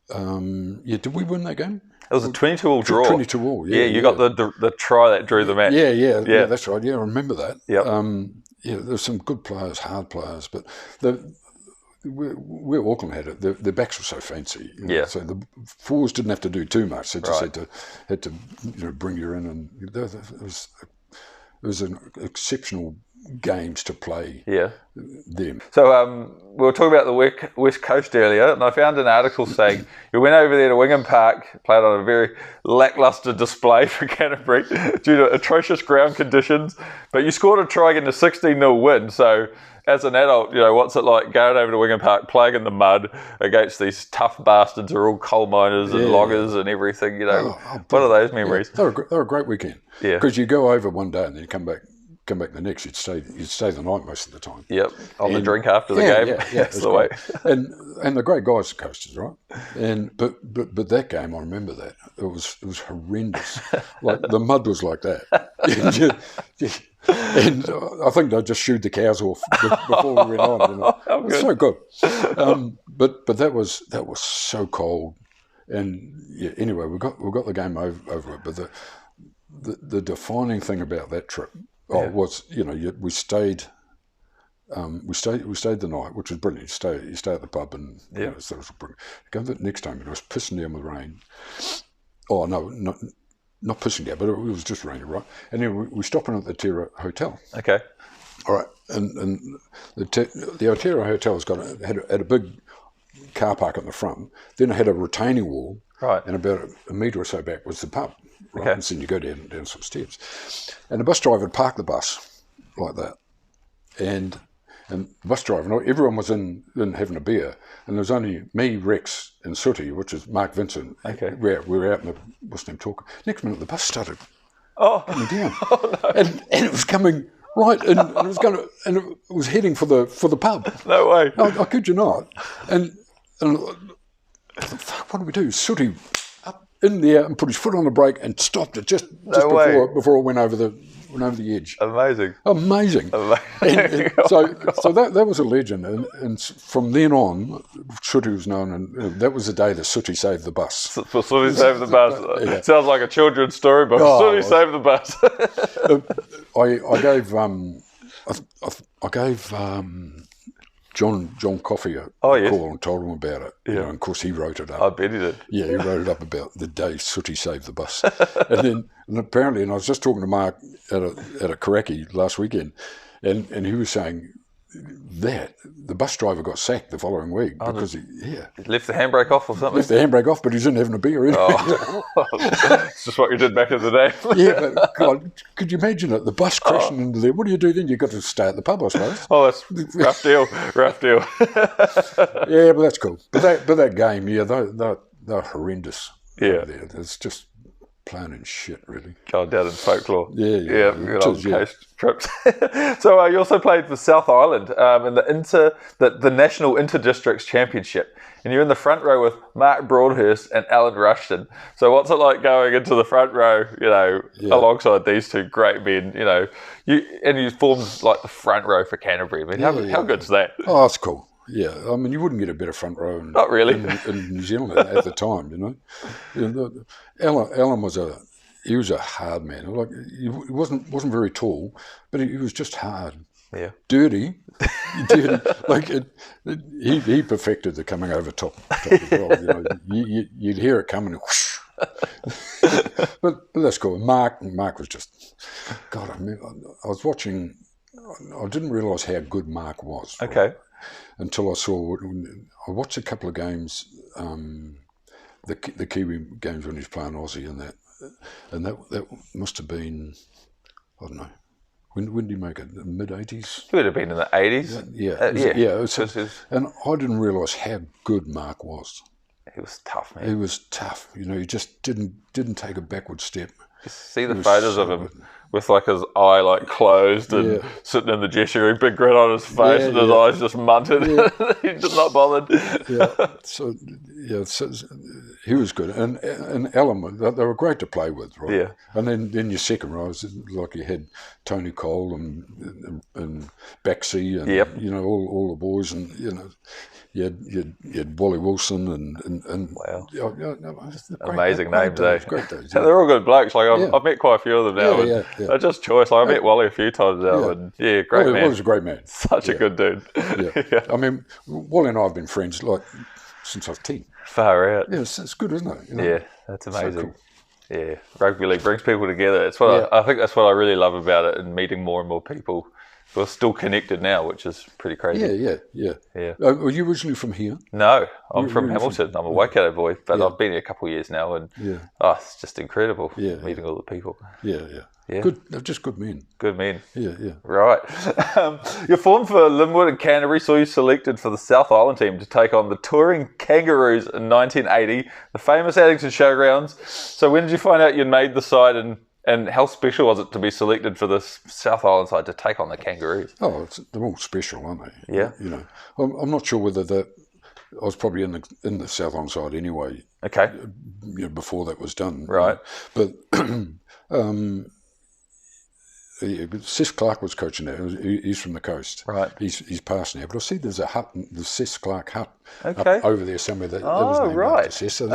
did we win that game? It was a 22-all draw. 22-all, you got the try that drew the match. Yeah, that's right. Yeah, I remember that. Yep. There's some good players, hard players, but where Auckland had it, their backs were so fancy. So the forwards didn't have to do too much. They just had to bring you in, and it was an exceptional games to play them. So we were talking about the West Coast earlier, and I found an article saying you went over there to Wingham Park, played on a very lacklustre display for Canterbury due to atrocious ground conditions, but you scored a try in a 16-0 win. So as an adult, what's it like going over to Wingham Park, playing in the mud against these tough bastards who are all coal miners and loggers and everything? What are those memories? They were a great weekend. Yeah, because you go over one day and then you come back the next. You'd stay the night most of the time. Yep, on the drink after the game. Yeah, that's the way. And the great guys, the coasters, right? And but that game, I remember that it was horrendous. Like the mud was like that. And I think they just shooed the cows off before we went on. It was so good. But that was so cold. And anyway, we got the game over it. But the defining thing about that trip was we stayed the night, which was brilliant. You stay at the pub and so it was brilliant. Go the next time and it was pissing down with rain. Oh no, not pissing down, but it was just raining, right? And then we stopped in at the Terra Hotel. Okay. All right, and the Terra Hotel's had a big car park at the front. Then it had a retaining wall. Right. And about a metre or so back was the pub. Right. Okay. And so you go down some steps. And the bus driver had parked the bus like that. And the bus driver, everyone was in having a beer. And there was only me, Rex, and Sooty, which is Mark Vincent. Okay. We were out in the what's name talking. Next minute the bus started coming down. Oh, no. And it was coming right and it was heading for the pub. No way. I kid you not. And I thought, fuck, what do we do? Sooty up in there and put his foot on the brake and stopped it just before it went over the edge. Amazing. And so that was a legend. And from then on, Sooty was known, and that was the day that Sooty saved the bus. For Sooty saved the bus. Yeah. Sounds like a children's storybook. Sooty saved the bus. I gave John Coffey a call and told him about it. Yeah. And of course he wrote it up. I bet he did. Yeah, he wrote it up about the day Sooty saved the bus. and apparently, and I was just talking to Mark at a Karaki last weekend, and he was saying that the bus driver got sacked the following week because he left the handbrake off or something. Left the handbrake off, but he's in having a beer. It's just what you did back in the day. Yeah, but God, could you imagine it? The bus crashing into there. What do you do then? You've got to stay at the pub, I suppose. Oh, that's rough deal. Yeah, but that's cool. But that game, they're horrendous. Yeah, it's just plain and shit, really. Going down in folklore. Yeah. Good old coast trips. So you also played for South Island in the National Inter-Districts Championship, and you're in the front row with Mark Broadhurst and Alan Rushton. So what's it like going into the front row, alongside these two great men? You formed like the front row for Canterbury. I mean, how good's that? Oh, that's cool. Yeah, I mean, you wouldn't get a better front row Not really. in New Zealand at the time, Alan was a hard man. Like he wasn't very tall, but he was just hard. Yeah. Dirty. Like he perfected the coming over top as well. You'd hear it coming. Whoosh. but that's cool. Mark was just God. I was watching. I didn't realise how good Mark was. Okay. Right? Until I watched a couple of games, the Kiwi games when he was playing Aussie and that must have been, I don't know, when did he make it? The mid-80s? He would have been in the 80s. Yeah. And I didn't realise how good Mark was. He was tough, man. He was tough. He just didn't take a backward step. You see the photos of him with like his eye like closed and sitting in the dressing room, big grin on his face and his eyes just munted. Yeah. He's just not bothered. So he was good. And Alan, they were great to play with, right? Yeah. And then your second row was like you had Tony Cole and Baxi and all the boys, and you had Wally Wilson and wow. Great amazing names, days. They're all good blokes. Like I've met quite a few of them now. They're just choice. Like, I met Wally a few times now, and great man. Wally's a great man. Such a good dude. I mean, Wally and I have been friends like since I was 10. Far out. Yeah, it's good, isn't it? Yeah, that's amazing. So cool. Yeah, rugby league brings people together. It's what I think that's what I really love about it, and meeting more and more people. We're still connected now, which is pretty crazy. Yeah. Are you originally from here? No, I'm from Hamilton. I'm a Waikato boy, but I've been here a couple of years now, and it's just incredible meeting all the people. Yeah. Good, just good men. Good men. Yeah. Right. Your form for Linwood and Canterbury saw you selected for the South Island team to take on the touring Kangaroos in 1980, the famous Addington Showgrounds. So when did you find out you'd made the side, and how special was it to be selected for the South Island side to take on the Kangaroos? Oh, they're all special, aren't they? Yeah. You know, I'm not sure whether that. I was probably in the South Island side anyway. Okay. Before that was done. Right. But Sis Clark was coaching there. He's from the coast. Right. He's passed now. But I see there's a hut, the Sis Clark hut, up over there somewhere. That was named after Sis. So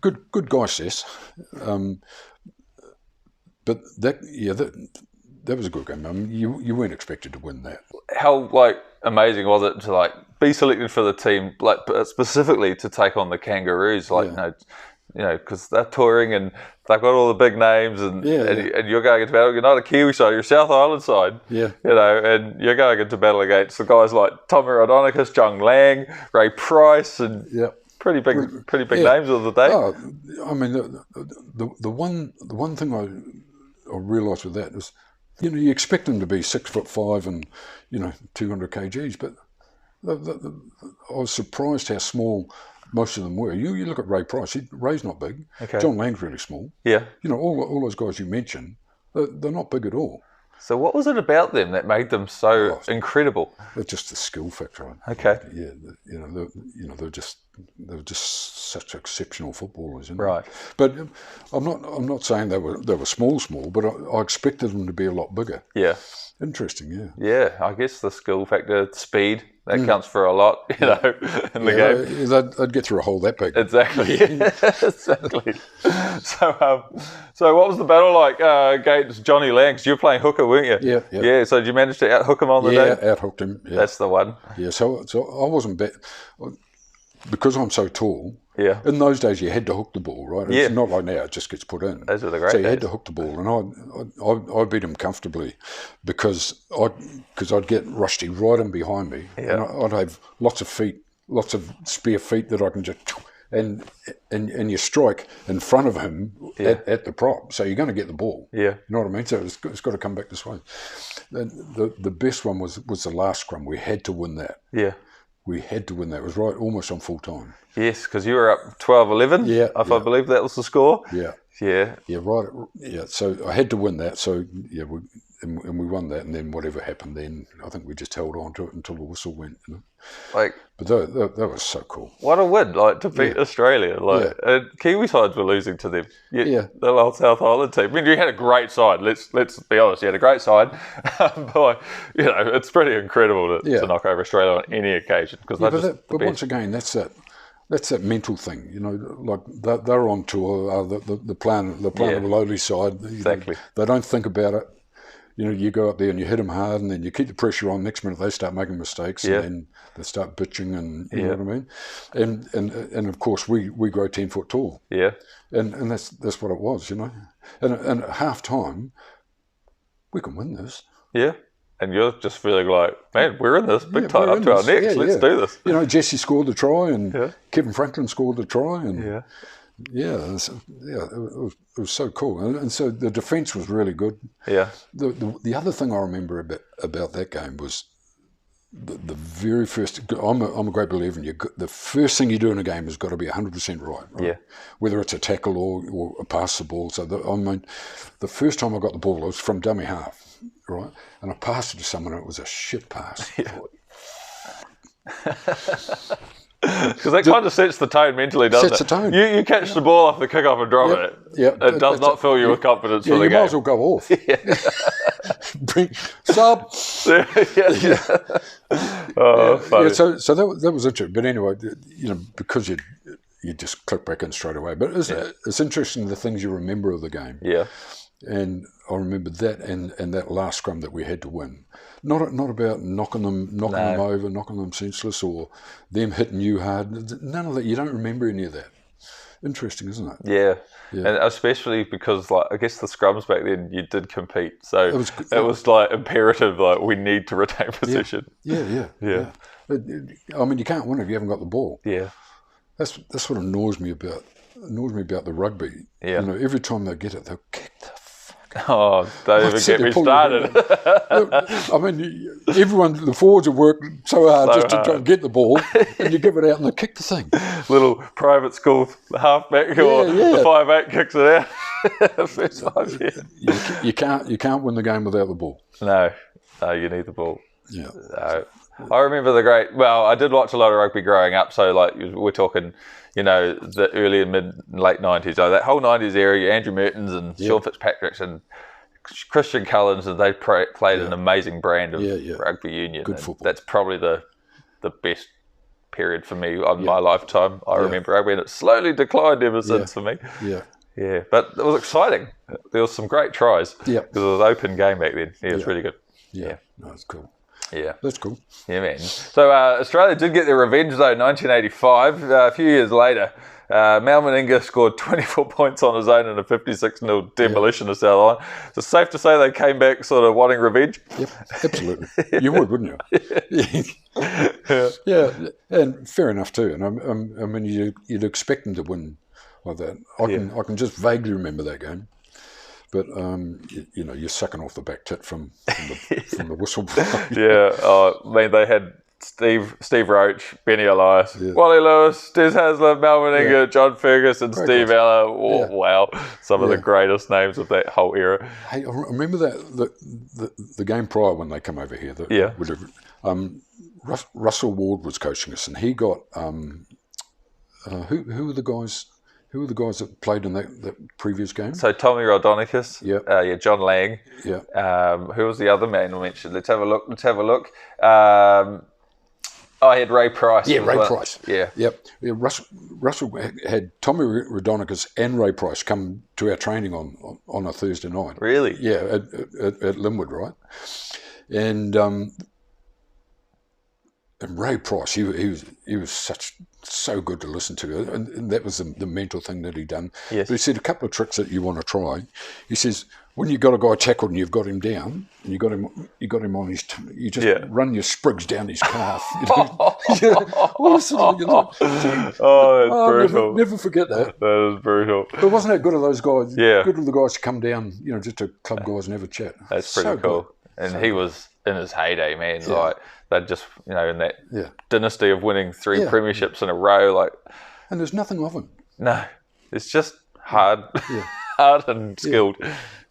good guy, Sis. But that was a good game. I mean, you weren't expected to win that. How amazing was it to be selected for the team, specifically to take on the Kangaroos? Because they're touring and they've got all the big names, and you're going into battle. You're not a Kiwi side, you're a South Island side. Yeah. And you're going into battle against the guys like Tommy Raudonikis, John Lang, Ray Price, and pretty big names of the day. Oh, I mean, the one thing I realised with that is, you expect them to be 6'5" and 200 kgs, but I was surprised how small most of them were. You look at Ray Price. Ray's not big. Okay. John Lang's really small. Yeah. All those guys you mentioned, they're not big at all. So what was it about them that made them so incredible? It's just the skill factor. Okay. Yeah. They're just such exceptional footballers. Right. But I'm not saying they were small, but I expected them to be a lot bigger. Yeah. Interesting. Yeah. Yeah. I guess the skill factor, speed. That counts for a lot, in the game. They'd get through a hole that big. Exactly. Exactly. So what was the battle like against Johnny Lang? 'Cause you were playing hooker, weren't you? Yeah. Yeah. So did you manage to out-hook him on the day? Yeah, out-hooked him. Yeah. That's the one. Yeah. So I wasn't because I'm so tall. Yeah. In those days, you had to hook the ball, right? It's not like now; it just gets put in. Those are the great So you days. had to hook the ball, and I beat him comfortably because I'd get Rusty right in behind me, and I'd have lots of spare feet that I can just and you strike in front of him at the prop, so you're going to get the ball. Yeah. You know what I mean? So it's got to come back this way. The best one was the last scrum. We had to win that. Yeah. We had to win that. It was right, almost on full time. Yes, because you were up 12-11. Yeah. If I believe that was the score. Yeah. Yeah. Yeah. Right. Yeah. So I had to win that. So we won that, and then whatever happened, then I think we just held on to it until the whistle went. But that was so cool. What a win! To beat Australia. And Kiwi sides were losing to them. The whole South Island team. I mean, you had a great side. Let's be honest. You had a great side. But it's pretty incredible to knock over Australia on any occasion. But once again, that's that mental thing. They're on tour. The plan of the lowly side. Exactly. They don't think about it. You go up there and you hit them hard, and then you keep the pressure on. Next minute they start making mistakes, and then they start bitching, and you know what I mean. And of course we grow 10 foot tall. Yeah. And that's what it was, And at half time, we can win this. Yeah. And you're just feeling like, man, we're in this big time up to our necks. Let's do this. Jesse scored the try, and Kevin Franklin scored the try, and it was so cool, and so the defence was really good. Yeah. The other thing I remember about that game was the very first. I'm a great believer in the first thing you do in a game has got to be 100% right. Yeah. Whether it's a tackle or a pass the ball. So the first time I got the ball, it was from dummy half, right, and I passed it to someone, and it was a shit pass. Because that kind of sets the tone mentally, doesn't it? Sets the tone. You catch the ball off the kick-off and drop it. Yep. It does not fill you with confidence for the game. You might as well go off. Bring sub. Oh, funny. So that was interesting. But anyway, because you you just click back in straight away. But it's interesting the things you remember of the game. Yeah. And I remember that and that last scrum that we had to win. Not about knocking them over, knocking them senseless, or them hitting you hard. None of that. You don't remember any of that. Interesting, isn't it? Yeah. And especially because, like, I guess the scrums back then, you did compete. So it was like imperative, like, we need to retain possession. Yeah. I mean, you can't win if you haven't got the ball. Yeah. That's what annoys me about the rugby. Yeah. You know, every time they get it, they'll kick the fuck. Oh, don't even get me started. I mean, the forwards have worked so hard to try and get the ball, and you give it out and they kick the thing. Little private school halfback or the 5'8" kicks it out. First 5 years. You can't win the game without the ball. No, you need the ball. Yeah. I remember I did watch a lot of rugby growing up, so like we're talking, you know, the early and late 90s, so that whole 90s era, Andrew Mertens and Sean Fitzpatrick and Christian Cullens, and they played an amazing brand of rugby union. Good football. That's probably the best period for me of my lifetime. I remember rugby, and it slowly declined ever since for me. Yeah, but it was exciting. There was some great tries because it was an open game back then. It was really good. Yeah, no, it's cool. Yeah. That's cool. Yeah, man. So Australia did get their revenge, though, 1985. A few years later, Mal Meninga scored 24 points on his own in a 56-0 demolition of South Island. So it's safe to say they came back sort of wanting revenge? Yep, absolutely. You would, wouldn't you? Yeah, and fair enough too. And I mean, you'd expect them to win like that. I can just vaguely remember that game. But you know, you're sucking off the back tit from the whistle. They had Steve Roach, Benny Elias, Wally Lewis, Des Hasler, Mal Meninga, John Ferguson, Steve Ella. Wow, some of the greatest names of that whole era. Hey, I remember that the game prior when they come over here. Russell Ward was coaching us, and he got who were the guys? Who were the guys that played in that previous game? So Tommy Rodonicus, John Lang. Who was the other man I mentioned? Let's have a look. I had Ray Price. Yeah, Ray Price. Yeah. Yep. Yeah, Russell had Tommy Rodonicus and Ray Price come to our training on a Thursday night. Really? Yeah, at Linwood, right? And Ray Price, he was so good to listen to, and that was the mental thing that he done. Yes. But he said a couple of tricks that you want to try. He says when you've got a guy tackled and you've got him down and you got him on his, you just run your sprigs down his calf. Brutal. Never forget that. That was brutal. But wasn't that good of those guys? Yeah. Good of the guys to come down, just to club guys and have a chat. That's pretty cool. Good. And he was in his heyday, man. Yeah. Like they'd just, in that dynasty of winning 3 premierships in a row, like. And there's nothing of him. No, it's just hard, hard and skilled.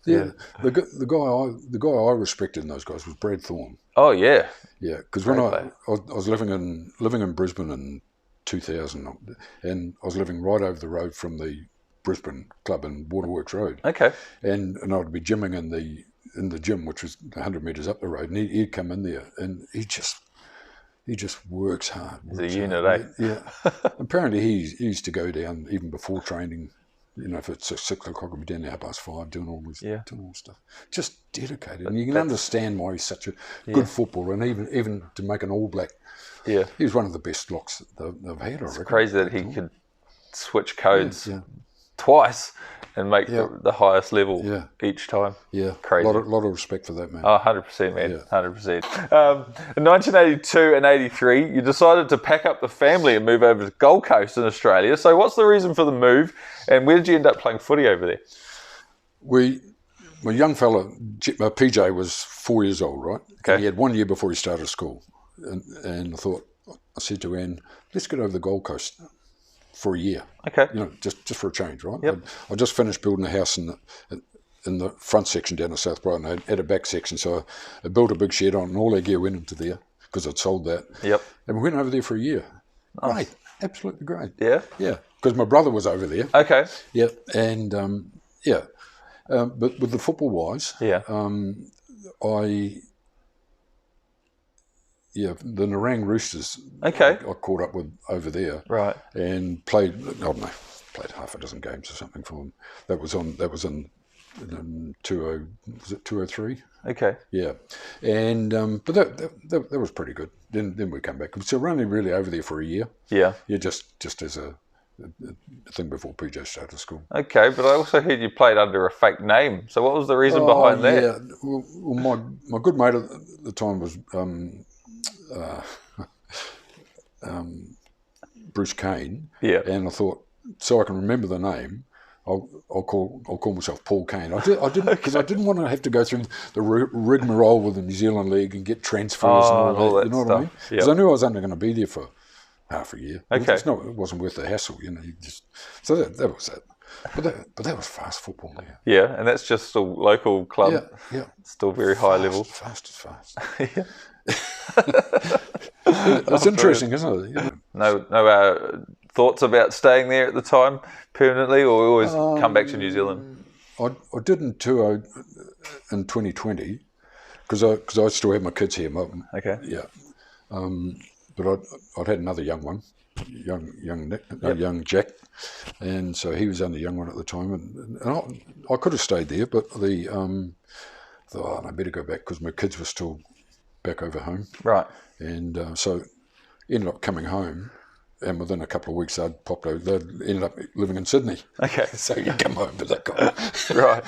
Yeah. The guy I respected in those guys was Brad Thorne. Oh yeah. Yeah, because when I was living in Brisbane in 2000, and I was living right over the road from the Brisbane club in Waterworks Road. Okay. And I'd be gymming in the gym, which was 100 metres up the road, and he'd come in there, and he just works hard. He's a unit, eh? Yeah. Apparently he used to go down even before training. If it's 6 o'clock, he'll be down there 5:30 doing all this stuff. Just dedicated, and you can understand why he's such a good footballer, and even to make an All Black. Yeah, he was one of the best locks they've had. It's crazy that he could switch codes twice and make the highest level each time. Yeah, crazy. A lot of respect for that, man. Oh, 100%, man. 100%. In 1982 and 83, you decided to pack up the family and move over to Gold Coast in Australia. So what's the reason for the move, and where did you end up playing footy over there? My young fella, PJ, was 4 years old, right? Okay. And he had 1 year before he started school. And I said to Anne, let's get over the Gold Coast for a year. Okay. Just for a change, right? Yep. I just finished building a house in the front section down in South Brighton. I had a back section, so I built a big shed on, and all our gear went into there because I'd sold that. Yep. And we went over there for a year. Nice. Great. Absolutely great. Yeah? Yeah. Because my brother was over there. Okay. Yeah. And, but with the football-wise, Yeah, the Narang Roosters. Okay. I caught up with over there. Right. And played. I don't know. Played half a dozen games or something for them. That was in 20. Was it 203? Okay. Yeah, and but that was pretty good. Then we come back. So we're only really over there for a year. Yeah. Yeah, just as a thing before PJ started school. Okay, but I also heard you played under a fake name. So what was the reason behind that? Yeah, well, my good mate at the time was Bruce Kane. Yeah. And I thought, so I can remember the name, I'll call myself Paul Kane. I didn't because I didn't want to have to go through the rigmarole with the New Zealand League and get transfers and all that. You know what I mean? Because I knew I was only going to be there for half a year. Okay. It wasn't worth the hassle, you know. So that was it. But that was fast football there. Yeah, and that's just a local club. Yeah. Still very high level. Fast. Yeah. It's interesting, isn't it? You know. No thoughts about staying there at the time permanently, or always come back to New Zealand? I did in 2020 because I still have my kids here. Okay. Yeah. But I'd had another young one, young Jack, and so he was only young one at the time, and I could have stayed there, but I thought, I better go back because my kids were still back over home. Right. And so ended up coming home, and within a couple of weeks they'd popped over. They ended up living in Sydney. Okay. So you come home to that guy. Right.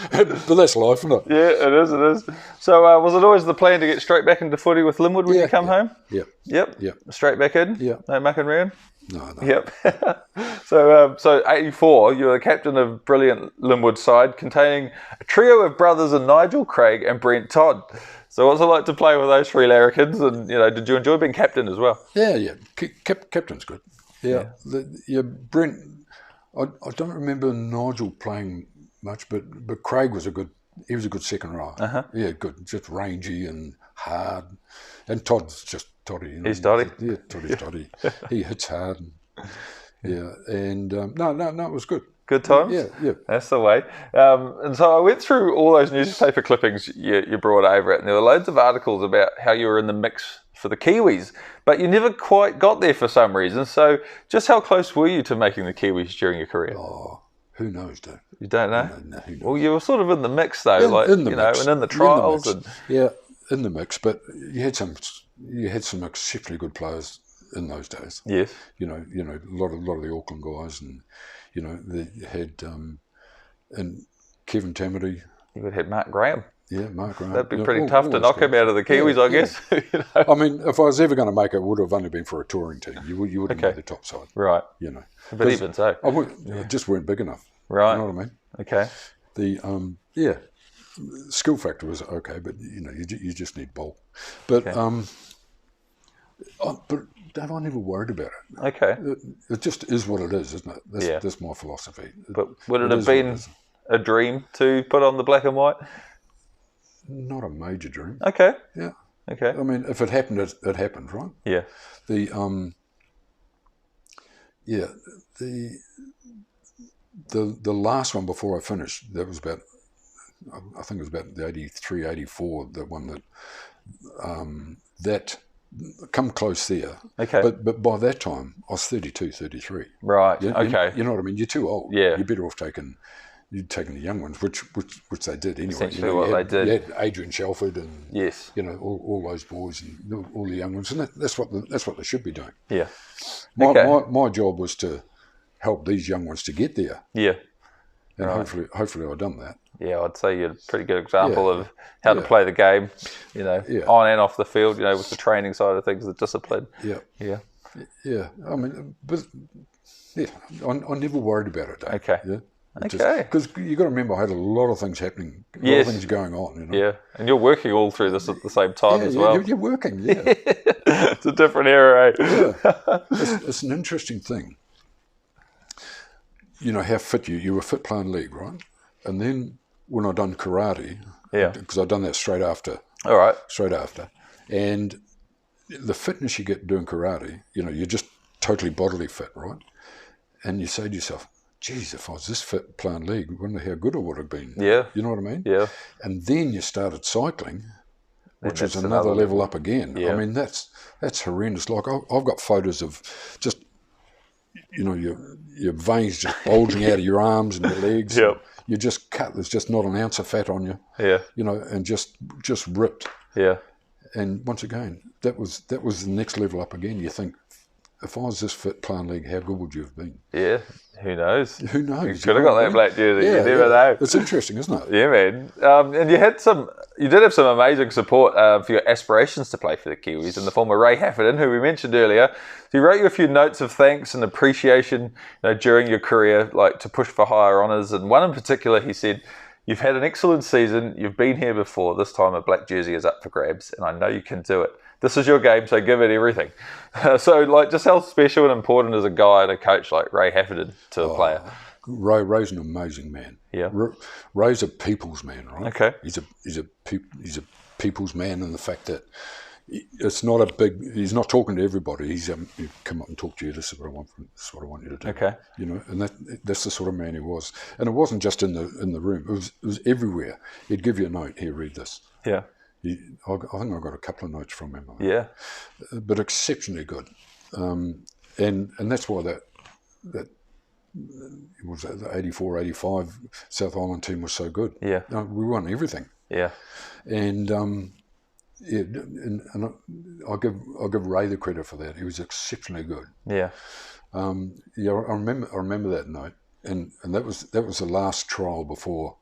But that's life, isn't it? Yeah, it is. So was it always the plan to get straight back into footy with Linwood when you come home? Yeah. Yep. Yeah. Straight back in? Yeah. No mucking around? No. Yep. So 84, you were the captain of brilliant Linwood side containing a trio of brothers in Nigel, Craig and Brent Todd. So what's it like to play with those three larrikins? And, did you enjoy being captain as well? Yeah. Captain's good. Yeah. Brent, I don't remember Nigel playing much, but Craig was a good second row. Uh-huh. Yeah, good. Just rangy and hard. And Todd's just Toddy. You know? He's Toddy? Yeah, Toddy's Toddy. He hits hard. And no, it was good. Good times? Yeah. That's the way. And so I went through all those newspaper clippings you brought over it, and there were loads of articles about how you were in the mix for the Kiwis, but you never quite got there for some reason. So just how close were you to making the Kiwis during your career? Oh, who knows, Dave? You don't know? No, who knows? Well, you were sort of in the mix, though, in the mix. And in the trials. Yeah, in the mix, but you had some exceptionally good players in those days. Yes. A lot of the Auckland guys, and they had and Kevin Tamati. You would have Mark Graham. Yeah, Mark Graham. That'd be pretty tough to knock him out of the Kiwis, I guess. I mean, if I was ever going to make it, would have only been for a touring team. You wouldn't make the top side. Right. But even so. Just weren't big enough. Right. You know what I mean? Okay. The skill factor was okay, but you just need bulk. But but Dave, I never worried about it. Okay. It just is what it is, isn't it? That's my philosophy. But would it have been a dream to put on the black and white? Not a major dream. Okay. Yeah. Okay. I mean, if it happened, it happened, right? Yeah. The last one before I finished, that was about, I think it was about the 83, 84, the one that come close there. Okay. But by that time, I was 32, 33. Right. Okay. You know what I mean? You're too old. Yeah. You're better off taking the young ones, which they did anyway. Essentially what they did. You had Adrian Shelford and yes, all those boys and all the young ones, and that's what they should be doing. Yeah. My job was to help these young ones to get there. Yeah. And hopefully I've done that. Yeah, I'd say you're a pretty good example of how to play the game, on and off the field, with the training side of things, the discipline. Yeah. Yeah. Yeah. I mean, but I never worried about it, Dave. Okay. Yeah. Okay. Because you've got to remember, I had a lot of things happening, a lot of things going on. Yeah, and you're working all through this at the same time as well. You're working, It's a different era, eh? Yeah. It's an interesting thing. How fit you were fit playing league, right? And then when I done karate, because I'd done that straight after. All right. Straight after. And the fitness you get doing karate, you're just totally bodily fit, right? And you say to yourself, geez, if I was this fit playing league, I wonder how good I would have been. Yeah. You know what I mean? Yeah. And then you started cycling, which is another level up again. Yeah. I mean, that's horrendous. Like I've got photos of just, your veins just bulging out of your arms and your legs. Yep. You're just cut. There's just not an ounce of fat on you. Yeah. And just ripped. Yeah. And once again, that was the next level up again. You think, if I was this fit playing league, how good would you have been? Yeah. Who knows? Who knows? You could have got that black jersey. You never know. It's interesting, isn't it? Yeah, man. And you did have some amazing support for your aspirations to play for the Kiwis in the form of Ray Hafferton, who we mentioned earlier. He wrote you a few notes of thanks and appreciation, during your career, like to push for higher honours. And one in particular, he said, "You've had an excellent season. You've been here before. This time a black jersey is up for grabs, and I know you can do it. This is your game, so give it everything." So, just how special and important is a guy and a coach like Ray Hafferton to a player? Ray's an amazing man. Yeah. Ray's a people's man, right? Okay. He's a people's man in the fact that it's not a big. He's not talking to everybody. He's he'd come up and talk to you. This is what I want you to do. Okay. And that's the sort of man he was. And it wasn't just in the room. It was everywhere. He'd give you a note. Here, read this. Yeah. I think I got a couple of notes from him. Yeah. But exceptionally good. And that's why that it was the 84, 85 South Island team was so good. Yeah. We won everything. Yeah. And and I'll give Ray the credit for that. He was exceptionally good. Yeah. I remember that night, and that was the last trial before,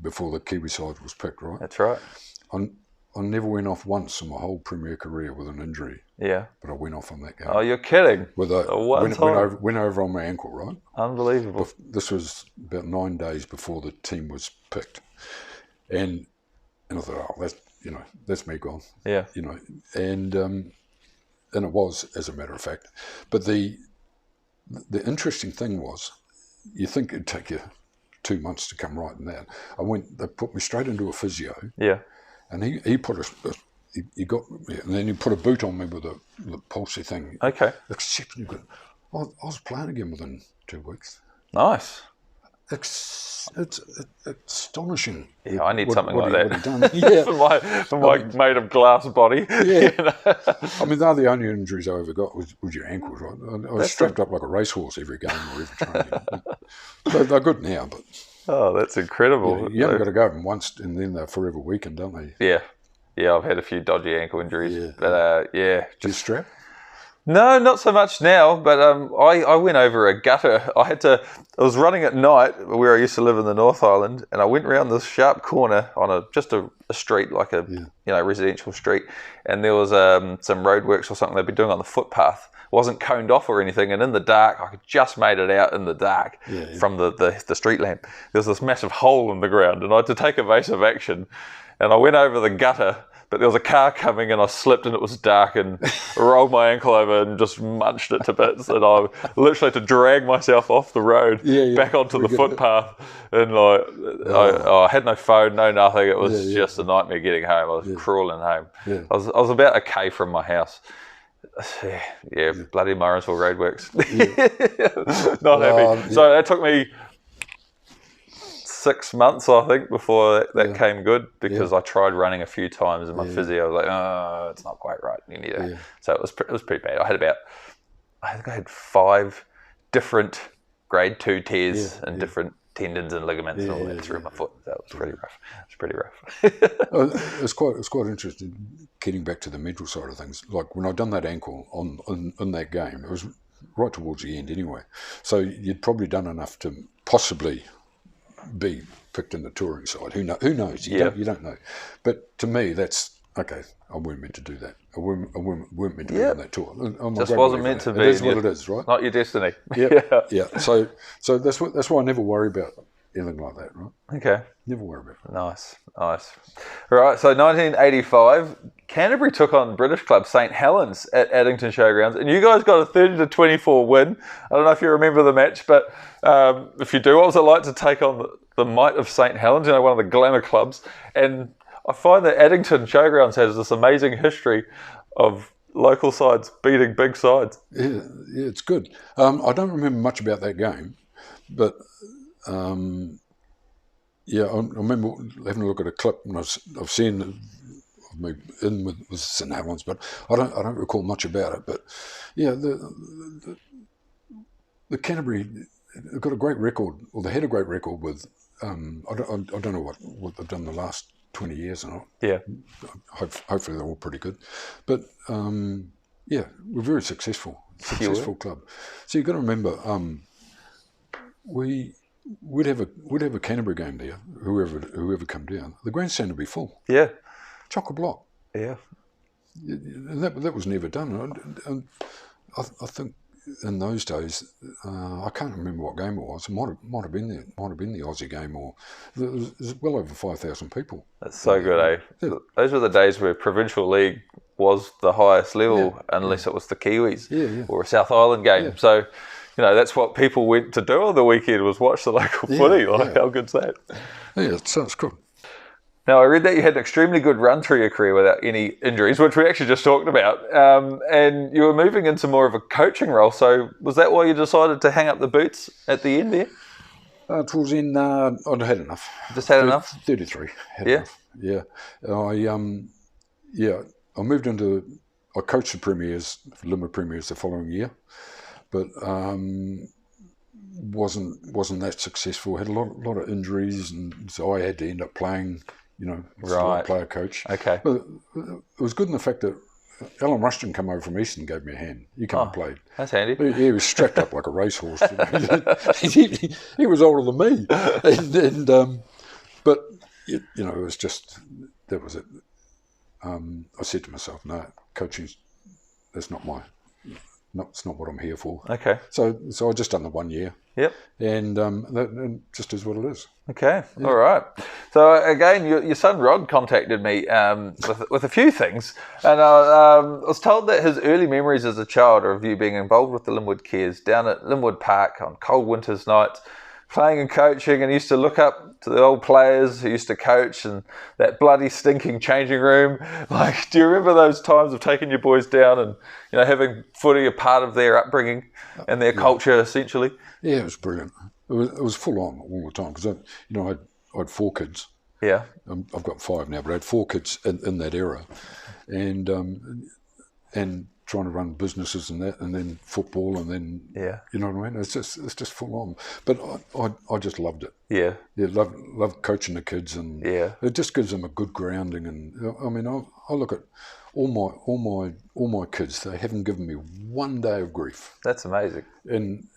before the Kiwi side was picked, right? That's right. I never went off once in my whole Premier career with an injury. Yeah. But I went off on that game. Oh, you're kidding. Went over on my ankle, right? Unbelievable. This was about 9 days before the team was picked. And I thought, that's me gone. Yeah. And it was, as a matter of fact. But the interesting thing was, you think it'd take you 2 months to come right in that. They put me straight into a physio. Yeah. And he put and then he put a boot on me with the pulsey thing. Okay. Exceptionally good. I was playing again within 2 weeks. Nice. It's astonishing. Yeah, I need something like that. What he done. Yeah. for my made of glass body. Yeah. I mean, they're the only injuries I ever got was your ankles, right? I was strapped up like a racehorse every game or every training. They're good now, but... Oh, that's incredible. You haven't got to go over them once and then they're forever weakened, don't they? Yeah. Yeah, I've had a few dodgy ankle injuries. Yeah. But, Do you strap? No, not so much now, but I went over a gutter. I was running at night where I used to live in the North Island, and I went around this sharp corner on just a street, like a residential street, and there was some roadworks or something they'd been doing on the footpath. It wasn't coned off or anything, and in the dark, I just made it out in the dark from the street lamp. There was this massive hole in the ground, and I had to take evasive action, and I went over the gutter. But there was a car coming and I slipped and it was dark and rolled my ankle over and just munched it to bits. And I literally had to drag myself off the road back onto the footpath. And I had no phone, no nothing. It was just a nightmare getting home. I was crawling home. Yeah. I was about a K from my house. Yeah, bloody Morrisville roadworks. Not happy. So that took me 6 months, I think, before that came good because I tried running a few times and my physio was like, "Oh, it's not quite right. You need to." So it was pretty bad. I think I had 5 different grade 2 tears and different tendons and ligaments and all that through my foot. That was pretty rough. It's pretty rough. It's quite interesting getting back to the mental side of things. Like when I done that ankle on that game, it was right towards the end anyway. So you'd probably done enough to possibly be picked in the touring side. Who knows? You don't know. But to me, that's okay. I weren't meant to do that. I weren't meant to be on that tour. Just wasn't meant to be. It is what it is, right? Not your destiny. Yeah. So that's why I never worry about anything like that, right? Okay. Never worry about it. Nice. Right. So 1985, Canterbury took on British club St Helens at Addington Showgrounds, and you guys got a 30-24 win. I don't know if you remember the match, but if you do, what was it like to take on the might of St Helens? One of the glamour clubs. And I find that Addington Showgrounds has this amazing history of local sides beating big sides. Yeah, it's good. I don't remember much about that game, but I remember having a look at a clip and I've seen moved in with St Helens, but I don't recall much about it. But yeah, the Canterbury got a great record, or they had a great record with. I don't know what they've done the last 20 years or not. Yeah. Hopefully they're all pretty good, but yeah, we're very successful club. So you've got to remember, we'd have a Canterbury game there. Whoever come down, the grandstand would be full. Yeah. Chock-a-block. Yeah. And that was never done. And I think in those days, I can't remember what game it was. It might have been the Aussie game, or there was well over 5,000 people. That's so good, eh? Yeah. Those were the days where provincial league was the highest level, unless it was the Kiwis or a South Island game. Yeah. So, you know, that's what people went to do on the weekend, was watch the local footy. How good's that? Yeah, it sounds good. Now, I read that you had an extremely good run through your career without any injuries, which we actually just talked about, and you were moving into more of a coaching role. So was that why you decided to hang up the boots at the end there? Towards the end, I'd had enough. Just had enough? 33. Enough. Yeah. I moved into, I coached the Premiers, Limwood Premiers the following year, but wasn't that successful. Had a lot of injuries, and so I had to end up playing. Player coach. Okay. But it was good in the fact that Alan Rushton came over from Eastern and gave me a hand. He came and played. That's handy. He was strapped up like a racehorse. He was older than me, but it was just, that was it. I said to myself, no, coaching's, it's not what I'm here for. Okay. So I just done the 1 year. Yep. And that just is what it is. Okay. Yeah. All right. So again, your son Rod contacted me with a few things, and I was told that his early memories as a child are of you being involved with the Linwood Cares down at Linwood Park on cold winter's nights, playing and coaching, and he used to look up to the old players who used to coach and that bloody stinking changing room. Like, do you remember those times of taking your boys down and having footy a part of their upbringing and their culture essentially? Yeah, it was brilliant. It was full on all the time because I had 4 kids. Yeah, I've got 5 now, but I had 4 kids in that era, and trying to run businesses and that, and then football, and then you know what I mean. It's just full on. But I just loved it. Yeah, loved coaching the kids, and it just gives them a good grounding. And I mean, I look at all my kids. They haven't given me one day of grief. That's amazing. And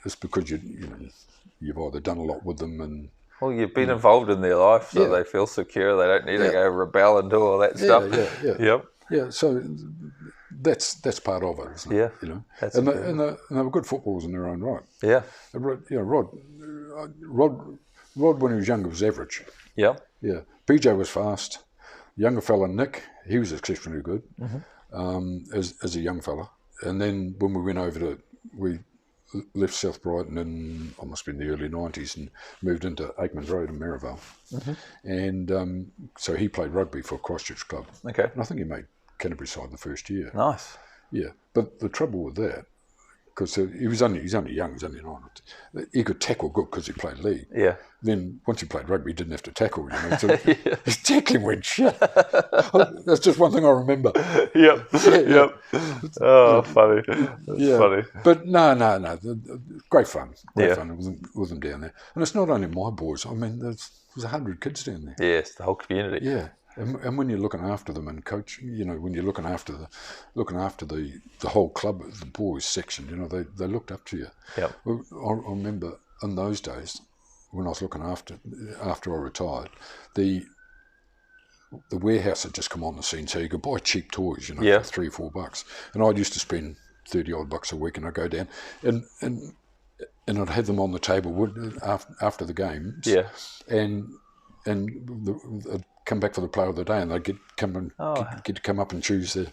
it's because you've either done a lot with them and. Well, you've been involved in their life, so they feel secure. They don't need to go rebel and do all that stuff. Yep. Yeah. So that's part of it, isn't it? Yeah. And they were good footballers in their own right. Yeah. Rod when he was younger was average. Yeah. Yeah. PJ was fast. Younger fella Nick, he was exceptionally good as a young fella. And then when we went over we left South Brighton in, I must have been the early 90s, and moved into Aikman Road in Maryvale. And so he played rugby for Christchurch Club. Okay. And I think he made Canterbury side in the first year. Nice. Yeah. But the trouble with that, because he's only young, he's only 9. He could tackle good because he played league. Yeah. Then once he played rugby, he didn't have to tackle. So his tackling went shit. That's just one thing I remember. Yep. Oh, funny. That's funny. But no. Great fun. Great fun with them down there. And it's not only my boys. I mean, there's 100 kids down there. Yes, the whole community. Yeah. And when you're looking after them and coach, when you're looking after the whole club, the boys section, they looked up to you. Yep. I remember in those days when I was looking after I retired, the warehouse had just come on the scene, so you could buy cheap toys, for $3 or $4. And I used to spend $30 a week, and I'd go down and I'd have them on the table after the games. Yeah. And they'd come back for the player of the day, and they'd get to come up and choose the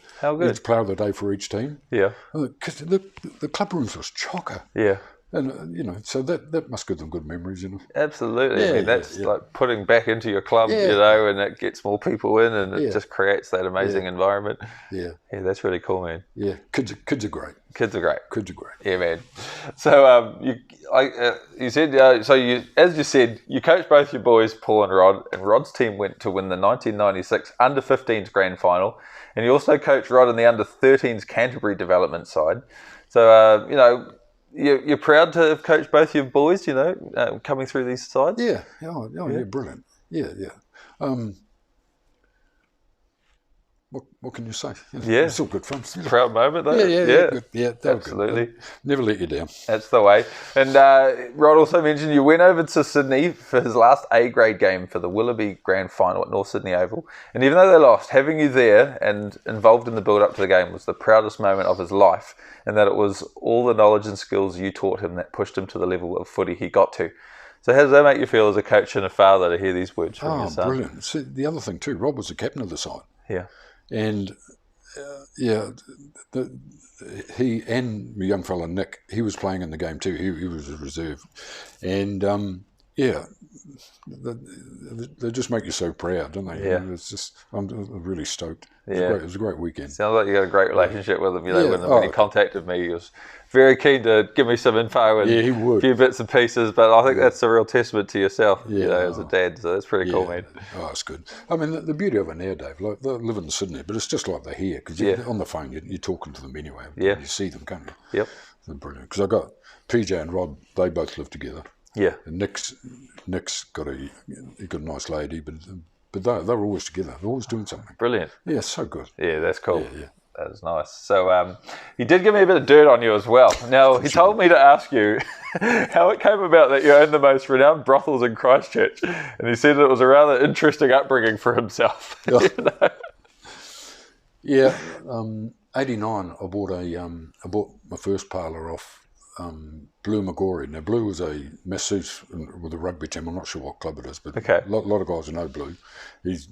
player of the day for each team. Yeah. Because the club rooms was chocker. Yeah. And you know, so that must give them good memories, you know. Absolutely. Yeah, I mean, that's yeah. like putting back into your club, Yeah. you know, and it gets more people in, and it Yeah. just creates that amazing environment. Yeah, Yeah, that's really cool, man. yeah. Kids are great. Kids are great. Kids are great. Yeah, man. So you said so you, as you said, you coached both your boys, Paul and Rod, and Rod's team went to win the 1996 under-15s grand final, and you also coached Rod in the under-13s Canterbury development side. So you know, you're proud to have coached both your boys, you know, coming through these sides. Yeah, yeah, brilliant. Yeah. What can you say? You know, Yeah. It's all good fun. You know. Proud moment, though. Yeah, good. Yeah, they were absolutely. Good. Never let you down. That's the way. And Rod also mentioned you went over to Sydney for his last A-grade game for the Willoughby Grand Final at North Sydney Oval. And even though they lost, having you there and involved in the build-up to the game was the proudest moment of his life, and that it was all the knowledge and skills you taught him that pushed him to the level of footy he got to. So how does that make you feel as a coach and a father to hear these words from your son? Oh, brilliant. See, the other thing too, Rob was the captain of the side. Yeah. And he and my young fella Nick, he was playing in the game too. He was a reserve, and they just make you so proud, don't they? Yeah. It's just I'm really stoked. It was a great weekend. Sounds like you got a great relationship with him. You know, when he contacted me, he was very keen to give me some info and he would. a few bits and pieces. But I think that's a real testament to yourself, you know, as a dad. So that's pretty cool, man. Oh, it's good. I mean, the beauty of it now, Dave, like they live in Sydney, but it's just like they're here because on the phone you're talking to them anyway. Yeah. You see them, can't you? Yep. They're brilliant. Because I got PJ and Rod, they both live together. Yeah. And Nick's got a nice lady, but they're always together. They're always doing something. Brilliant. Yeah, so good. Yeah, that's cool. Yeah. That is nice. So he did give me a bit of dirt on you as well. Now, he told me to ask you how it came about that you own the most renowned brothels in Christchurch. And he said it was a rather interesting upbringing for himself. Yeah. You know? Yeah. 89, I bought my first parlour off Blue Magori. Now, Blue was a masseuse with a rugby team. I'm not sure what club it is, but a lot of guys who know Blue. He's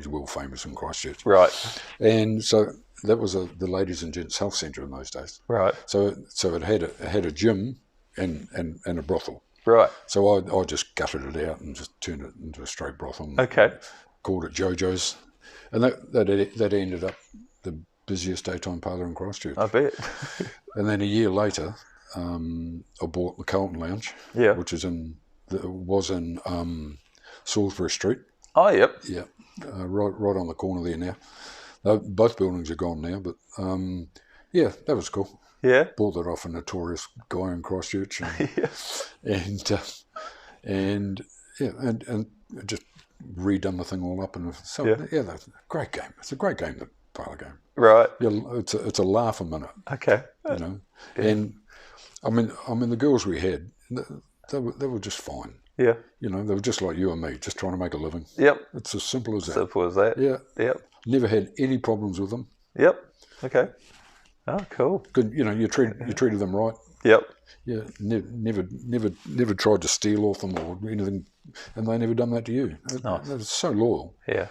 world famous in Christchurch. Right. And so that was the ladies and gents health centre in those days. Right. So it had a gym and a brothel. Right. So I just gutted it out and just turned it into a straight brothel. Okay. Called it JoJo's, and that ended up the busiest daytime parlour in Christchurch. I bet. And then a year later, I bought the Carlton Lounge, which was in Salisbury Street. Oh, yep. Yeah, right on the corner there now. Both buildings are gone now, but that was cool. Yeah. Bought that off a notorious guy in Christchurch, and just redone the thing all up, and so that's a great game. It's a great game, the parlour game. Right. Yeah, it's a laugh a minute. Okay. You know, and I mean the girls we had, they were just fine. Yeah. You know, they were just like you and me, just trying to make a living. Yep. It's as simple as that. Simple as that. Yeah. Yep. Never had any problems with them. Yep. Okay. Oh, cool. Good. You know, you treated them right. Yep. Yeah. Never tried to steal off them or anything, and they never done that to you. Nice. They were so loyal. Yeah.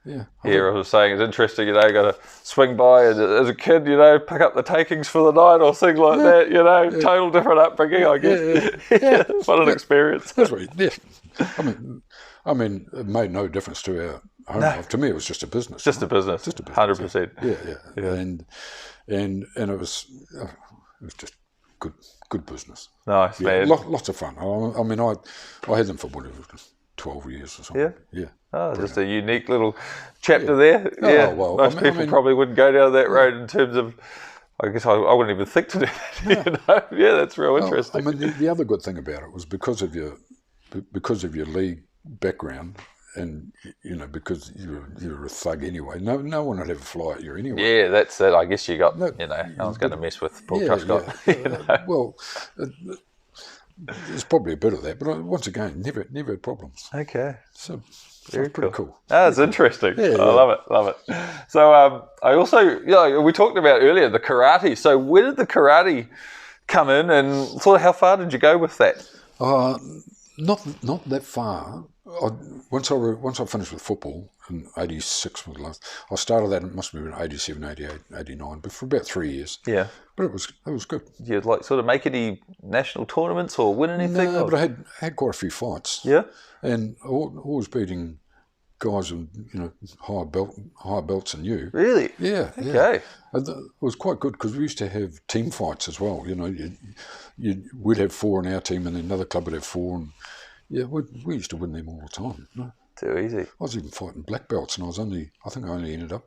Yeah. I was saying it's interesting, you know, got to swing by and as a kid, you know, pick up the takings for the night or things like that, you know, total different upbringing, I guess. Yeah. What an experience. That's right. Yeah. I mean, it made no difference to our home life. To me, it was just a business. Just a business. 100%. Yeah. And it was just good business. Nice, man. Lots of fun. I mean, I had them for whatever, 12 years or something. Yeah. Oh, just a unique little chapter there. Yeah. Oh, well, most people probably wouldn't go down that road in terms of, I guess I wouldn't even think to do that. You know? Yeah, that's real interesting. I mean, the other good thing about it was because of your league background, and you know, because you're a thug anyway. No one would ever fly at you anyway. Yeah, that's it. I guess you got no one's going to mess with Paul Truscott. Yeah. You know? Well, there's probably a bit of that, but once again, never had problems. Okay. So very pretty cool. That's interesting. Yeah. I love it. So I also, we talked about earlier the karate. So where did the karate come in, and sort of how far did you go with that? Not that far. Once I finished with football in '86 was last. I started that. It must have been '87, '88, '89, but for about 3 years. Yeah. But it was good. Did you like sort of make any national tournaments or win anything? No, but I had quite a few fights. Yeah. And always beating guys with higher belts than you. Really? Yeah. Okay. And it was quite good because we used to have team fights as well. We'd have 4 in our team, and then another club would have 4. And yeah, we used to win them all the time. No? Too easy. I was even fighting black belts, and I think I only ended up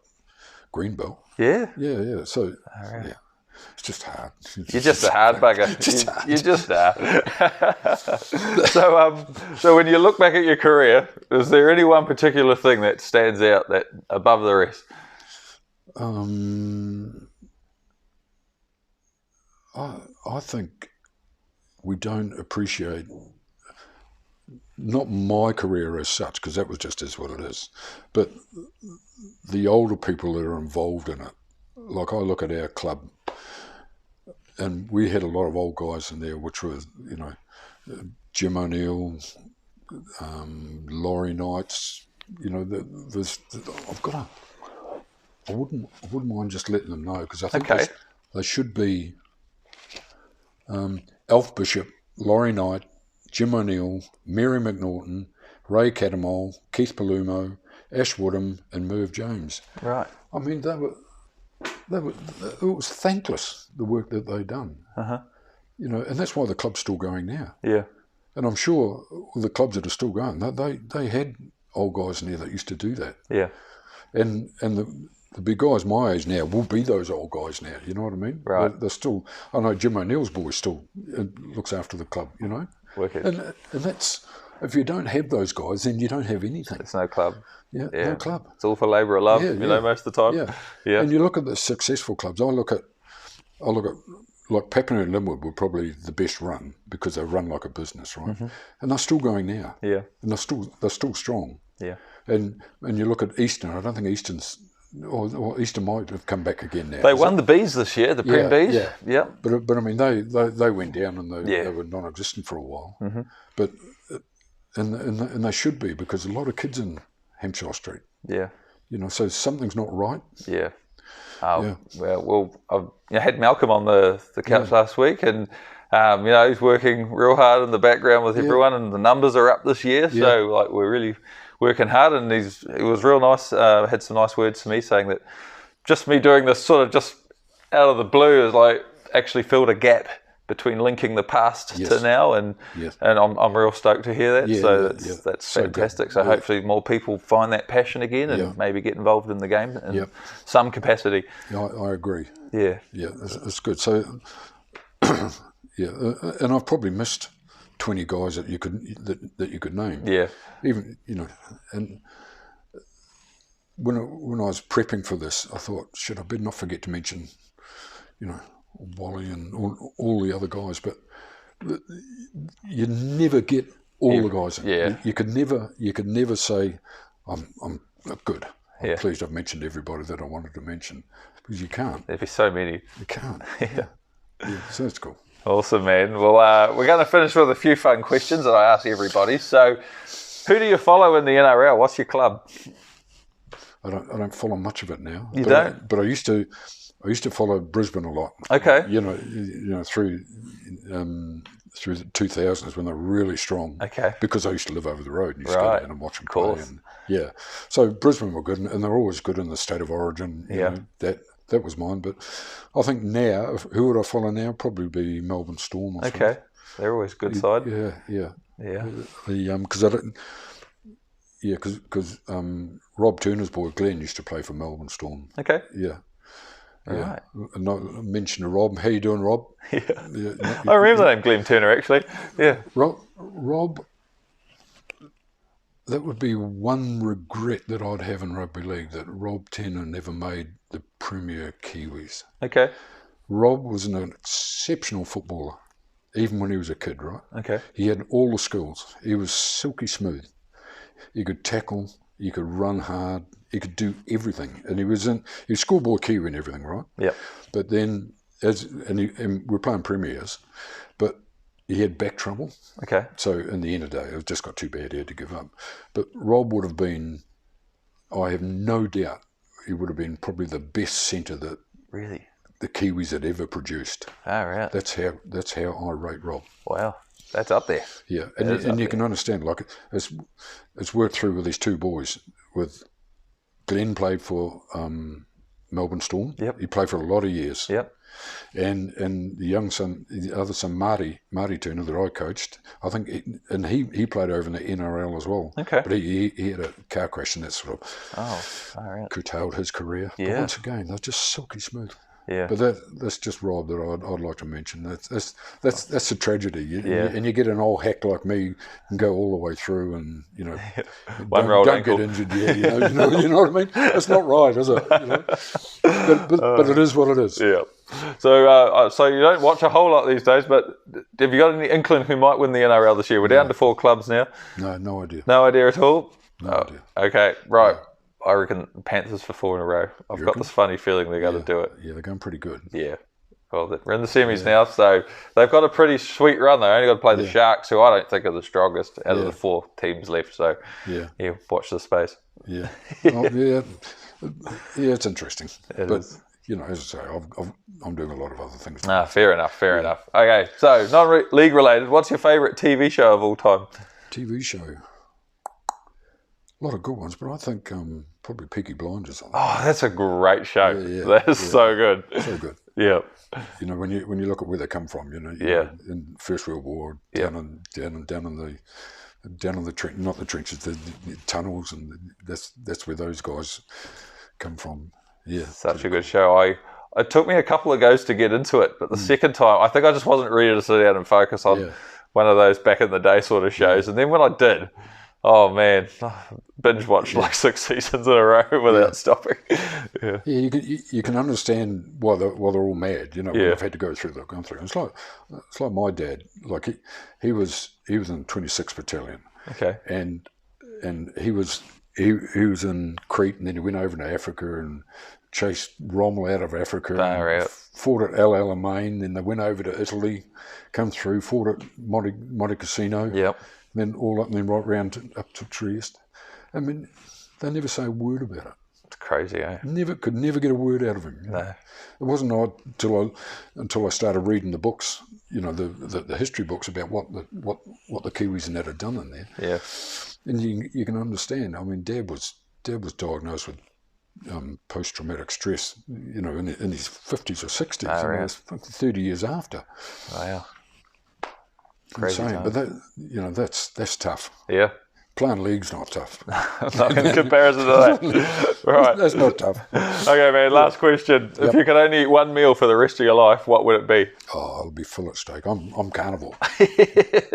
green belt. Yeah. Yeah. So yeah, it's just hard. You're just a hard bugger. You just are. So when you look back at your career, is there any one particular thing that stands out that above the rest? I think we don't appreciate, not my career as such, because that was just as what it is, but the older people that are involved in it. Like I look at our club, and we had a lot of old guys in there, which were, Jim O'Neill, Laurie Knights. I wouldn't mind just letting them know, because I think they should be Alf Bishop, Laurie Knight, Jim O'Neill, Mary McNaughton, Ray Catamol, Keith Palumo, Ash Woodham, and Merv James. Right. I mean, it was thankless, the work that they'd done. And that's why the club's still going now. Yeah. And I'm sure the clubs that are still going, they had old guys in there that used to do that. Yeah. And the big guys my age now will be those old guys now, you know what I mean? Right. They're still, I know Jim O'Neill's boy still looks after the club, Wicked. And that's, if you don't have those guys, then you don't have anything. It's no club. Yeah, no club. It's all for labour of love, most of the time. Yeah. And you look at the successful clubs. I look at like Papenhurst and Linwood were probably the best run, because they run like a business, right? Mm-hmm. And they're still going now. Yeah. And they're still strong. Yeah. And you look at Eastern. I don't think Eastern's, or Eastern might have come back again now. They won the Bees this year, the Prem Bees. Yeah. But I mean, they went down, and they were non-existent for a while. Mm-hmm. But and they should be, because a lot of kids in Hampshire Street. Yeah. So something's not right. Yeah. Well, I had Malcolm on the couch last week, and he's working real hard in the background with everyone, and the numbers are up this year. So we're really working hard, and it was real nice. Had some nice words to me saying that just me doing this sort of just out of the blue is actually filled a gap between linking the past to now, and I'm real stoked to hear that. That's fantastic. So hopefully more people find that passion again, and maybe get involved in the game in some capacity. Yeah, I agree. Yeah, it's good. So and I've probably missed 20 guys that you could name. Yeah, even and when I was prepping for this, I thought, shit, I better not forget to mention, Wally and all the other guys, but you never get all the guys in. Yeah. You could never say, I'm good. I'm pleased I've mentioned everybody that I wanted to mention, because you can't. There'd be so many. You can't. So that's cool. Awesome, man. Well, we're going to finish with a few fun questions that I ask everybody. So, who do you follow in the NRL? What's your club? I don't follow much of it now. You don't? But I used to follow Brisbane a lot. Okay. Through the 2000s when they were really strong. Okay. Because I used to live over the road and used to go down and watch them play. And, so Brisbane were good, and they're always good in the state of origin. That was mine. But I think now, who would I follow now? Probably be Melbourne Storm. Okay. They're always good side. Yeah. Because I don't. Yeah, because Rob Turner's boy Glenn used to play for Melbourne Storm. Okay. Yeah. Right. And I mentioned to Rob, how you doing, Rob? I remember the name Glenn Turner, actually. Yeah. Rob, that would be one regret that I'd have in rugby league, that Rob Turner never made the Premier Kiwis. Okay. Rob was an exceptional footballer, even when he was a kid, right? Okay. He had all the skills. He was silky smooth. He could tackle, he could run hard, he could do everything, and he was schoolboy Kiwi and everything, right? Yeah. But then, and we're playing premiers, but he had back trouble. Okay. So in the end of the day, it just got too bad he had to give up. But Rob would have been, I have no doubt, he would have been probably the best centre that Really? the Kiwis had ever produced. Oh, right. That's how I rate Rob. Wow. That's up there. Yeah, and you can understand, like, it's worked through with these two boys. With Glenn played for Melbourne Storm. Yep. He played for a lot of years. Yep. And the other son, Marty Turner, that I coached, I think, he played over in the NRL as well. Okay. But he had a car crash and that sort of all right. curtailed his career. Yeah. But once again, they're just silky smooth. Yeah. But that's just Rob that I'd like to mention. That's a tragedy. Yeah. And you get an old hack like me and go all the way through, and Don't get injured. Yeah, you know what I mean. It's not right, is it? But it is what it is. Yeah. So you don't watch a whole lot these days, but have you got any inkling who might win the NRL this year? We're down to 4 clubs now. No idea. No idea at all? No idea. Okay, right. I reckon Panthers for 4 in a row. I've got this funny feeling they're going to do it. Yeah, they're going pretty good. Yeah. Well, we're in the semis now, so they've got a pretty sweet run. They only got to play the Sharks, who I don't think are the strongest out of the 4 teams left. So, watch the space. Yeah. Yeah, it's interesting. It is. As I say, I'm doing a lot of other things. Fair enough. Okay, so non-league related, what's your favourite TV show of all time? TV show? A lot of good ones, but I think probably Peaky Blinders. Oh, that's a great show. That is so good. So good. Yeah. When you look at where they come from, in First World War, down in the trench, not the trenches, the tunnels, and that's where those guys come from. Yeah, such a good show. It took me a couple of goes to get into it, but the second time, I think I just wasn't ready to sit down and focus on one of those back in the day sort of shows. And then when I did, oh man, binge watched like 6 seasons in a row without stopping. Yeah, you can understand why they're all mad. They've had to go through. They've gone through. It's like my dad. Like he was in 26th Battalion. Okay, and he was in Crete, and then he went over to Africa and chased Rommel out of Africa. And fought at El Alamein. Then they went over to Italy, come through, fought at Monte Cassino. Yep. Then all up and then right round up to Trieste. I mean, they never say a word about it. It's crazy, eh? Could never get a word out of him. No. It wasn't until I started reading the books, the history books about what the Kiwis and that had done in there. Yeah. And you can understand. I mean, Dad was diagnosed with post-traumatic stress, in his 50s or 60s, and it was 30 years after. Wow. Crazy insane, time. but that's tough. Yeah. Playing league's not tough. Not in comparison to that. Right. That's not tough. Okay, man, last question. Yep. If you could only eat one meal for the rest of your life, what would it be? Oh, it'll be fillet steak. I'm carnivore. I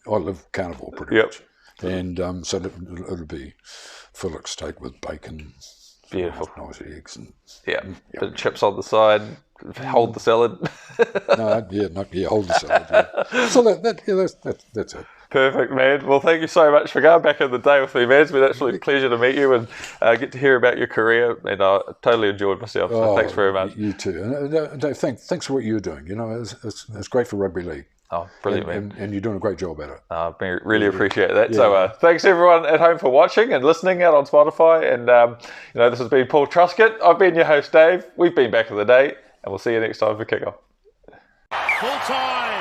live carnivore pretty much. And so it'll be fillet steak with bacon. Beautiful. Nice eggs. And, bit of chips on the side. Hold the salad. Hold the salad. Yeah. So that's it. Perfect, man. Well, thank you so much for going back in the day with me, man. It's been absolutely a pleasure to meet you and get to hear about your career. And I totally enjoyed myself. So thanks very much. You too. And Dave, thanks for what you're doing. It's great for rugby league. Oh, brilliant, man. And you're doing a great job at it. I really appreciate that. Yeah. So thanks everyone at home for watching and listening out on Spotify. And this has been Paul Truscott. I've been your host, Dave. We've been back in the day, and we'll see you next time for Kickoff. Full time.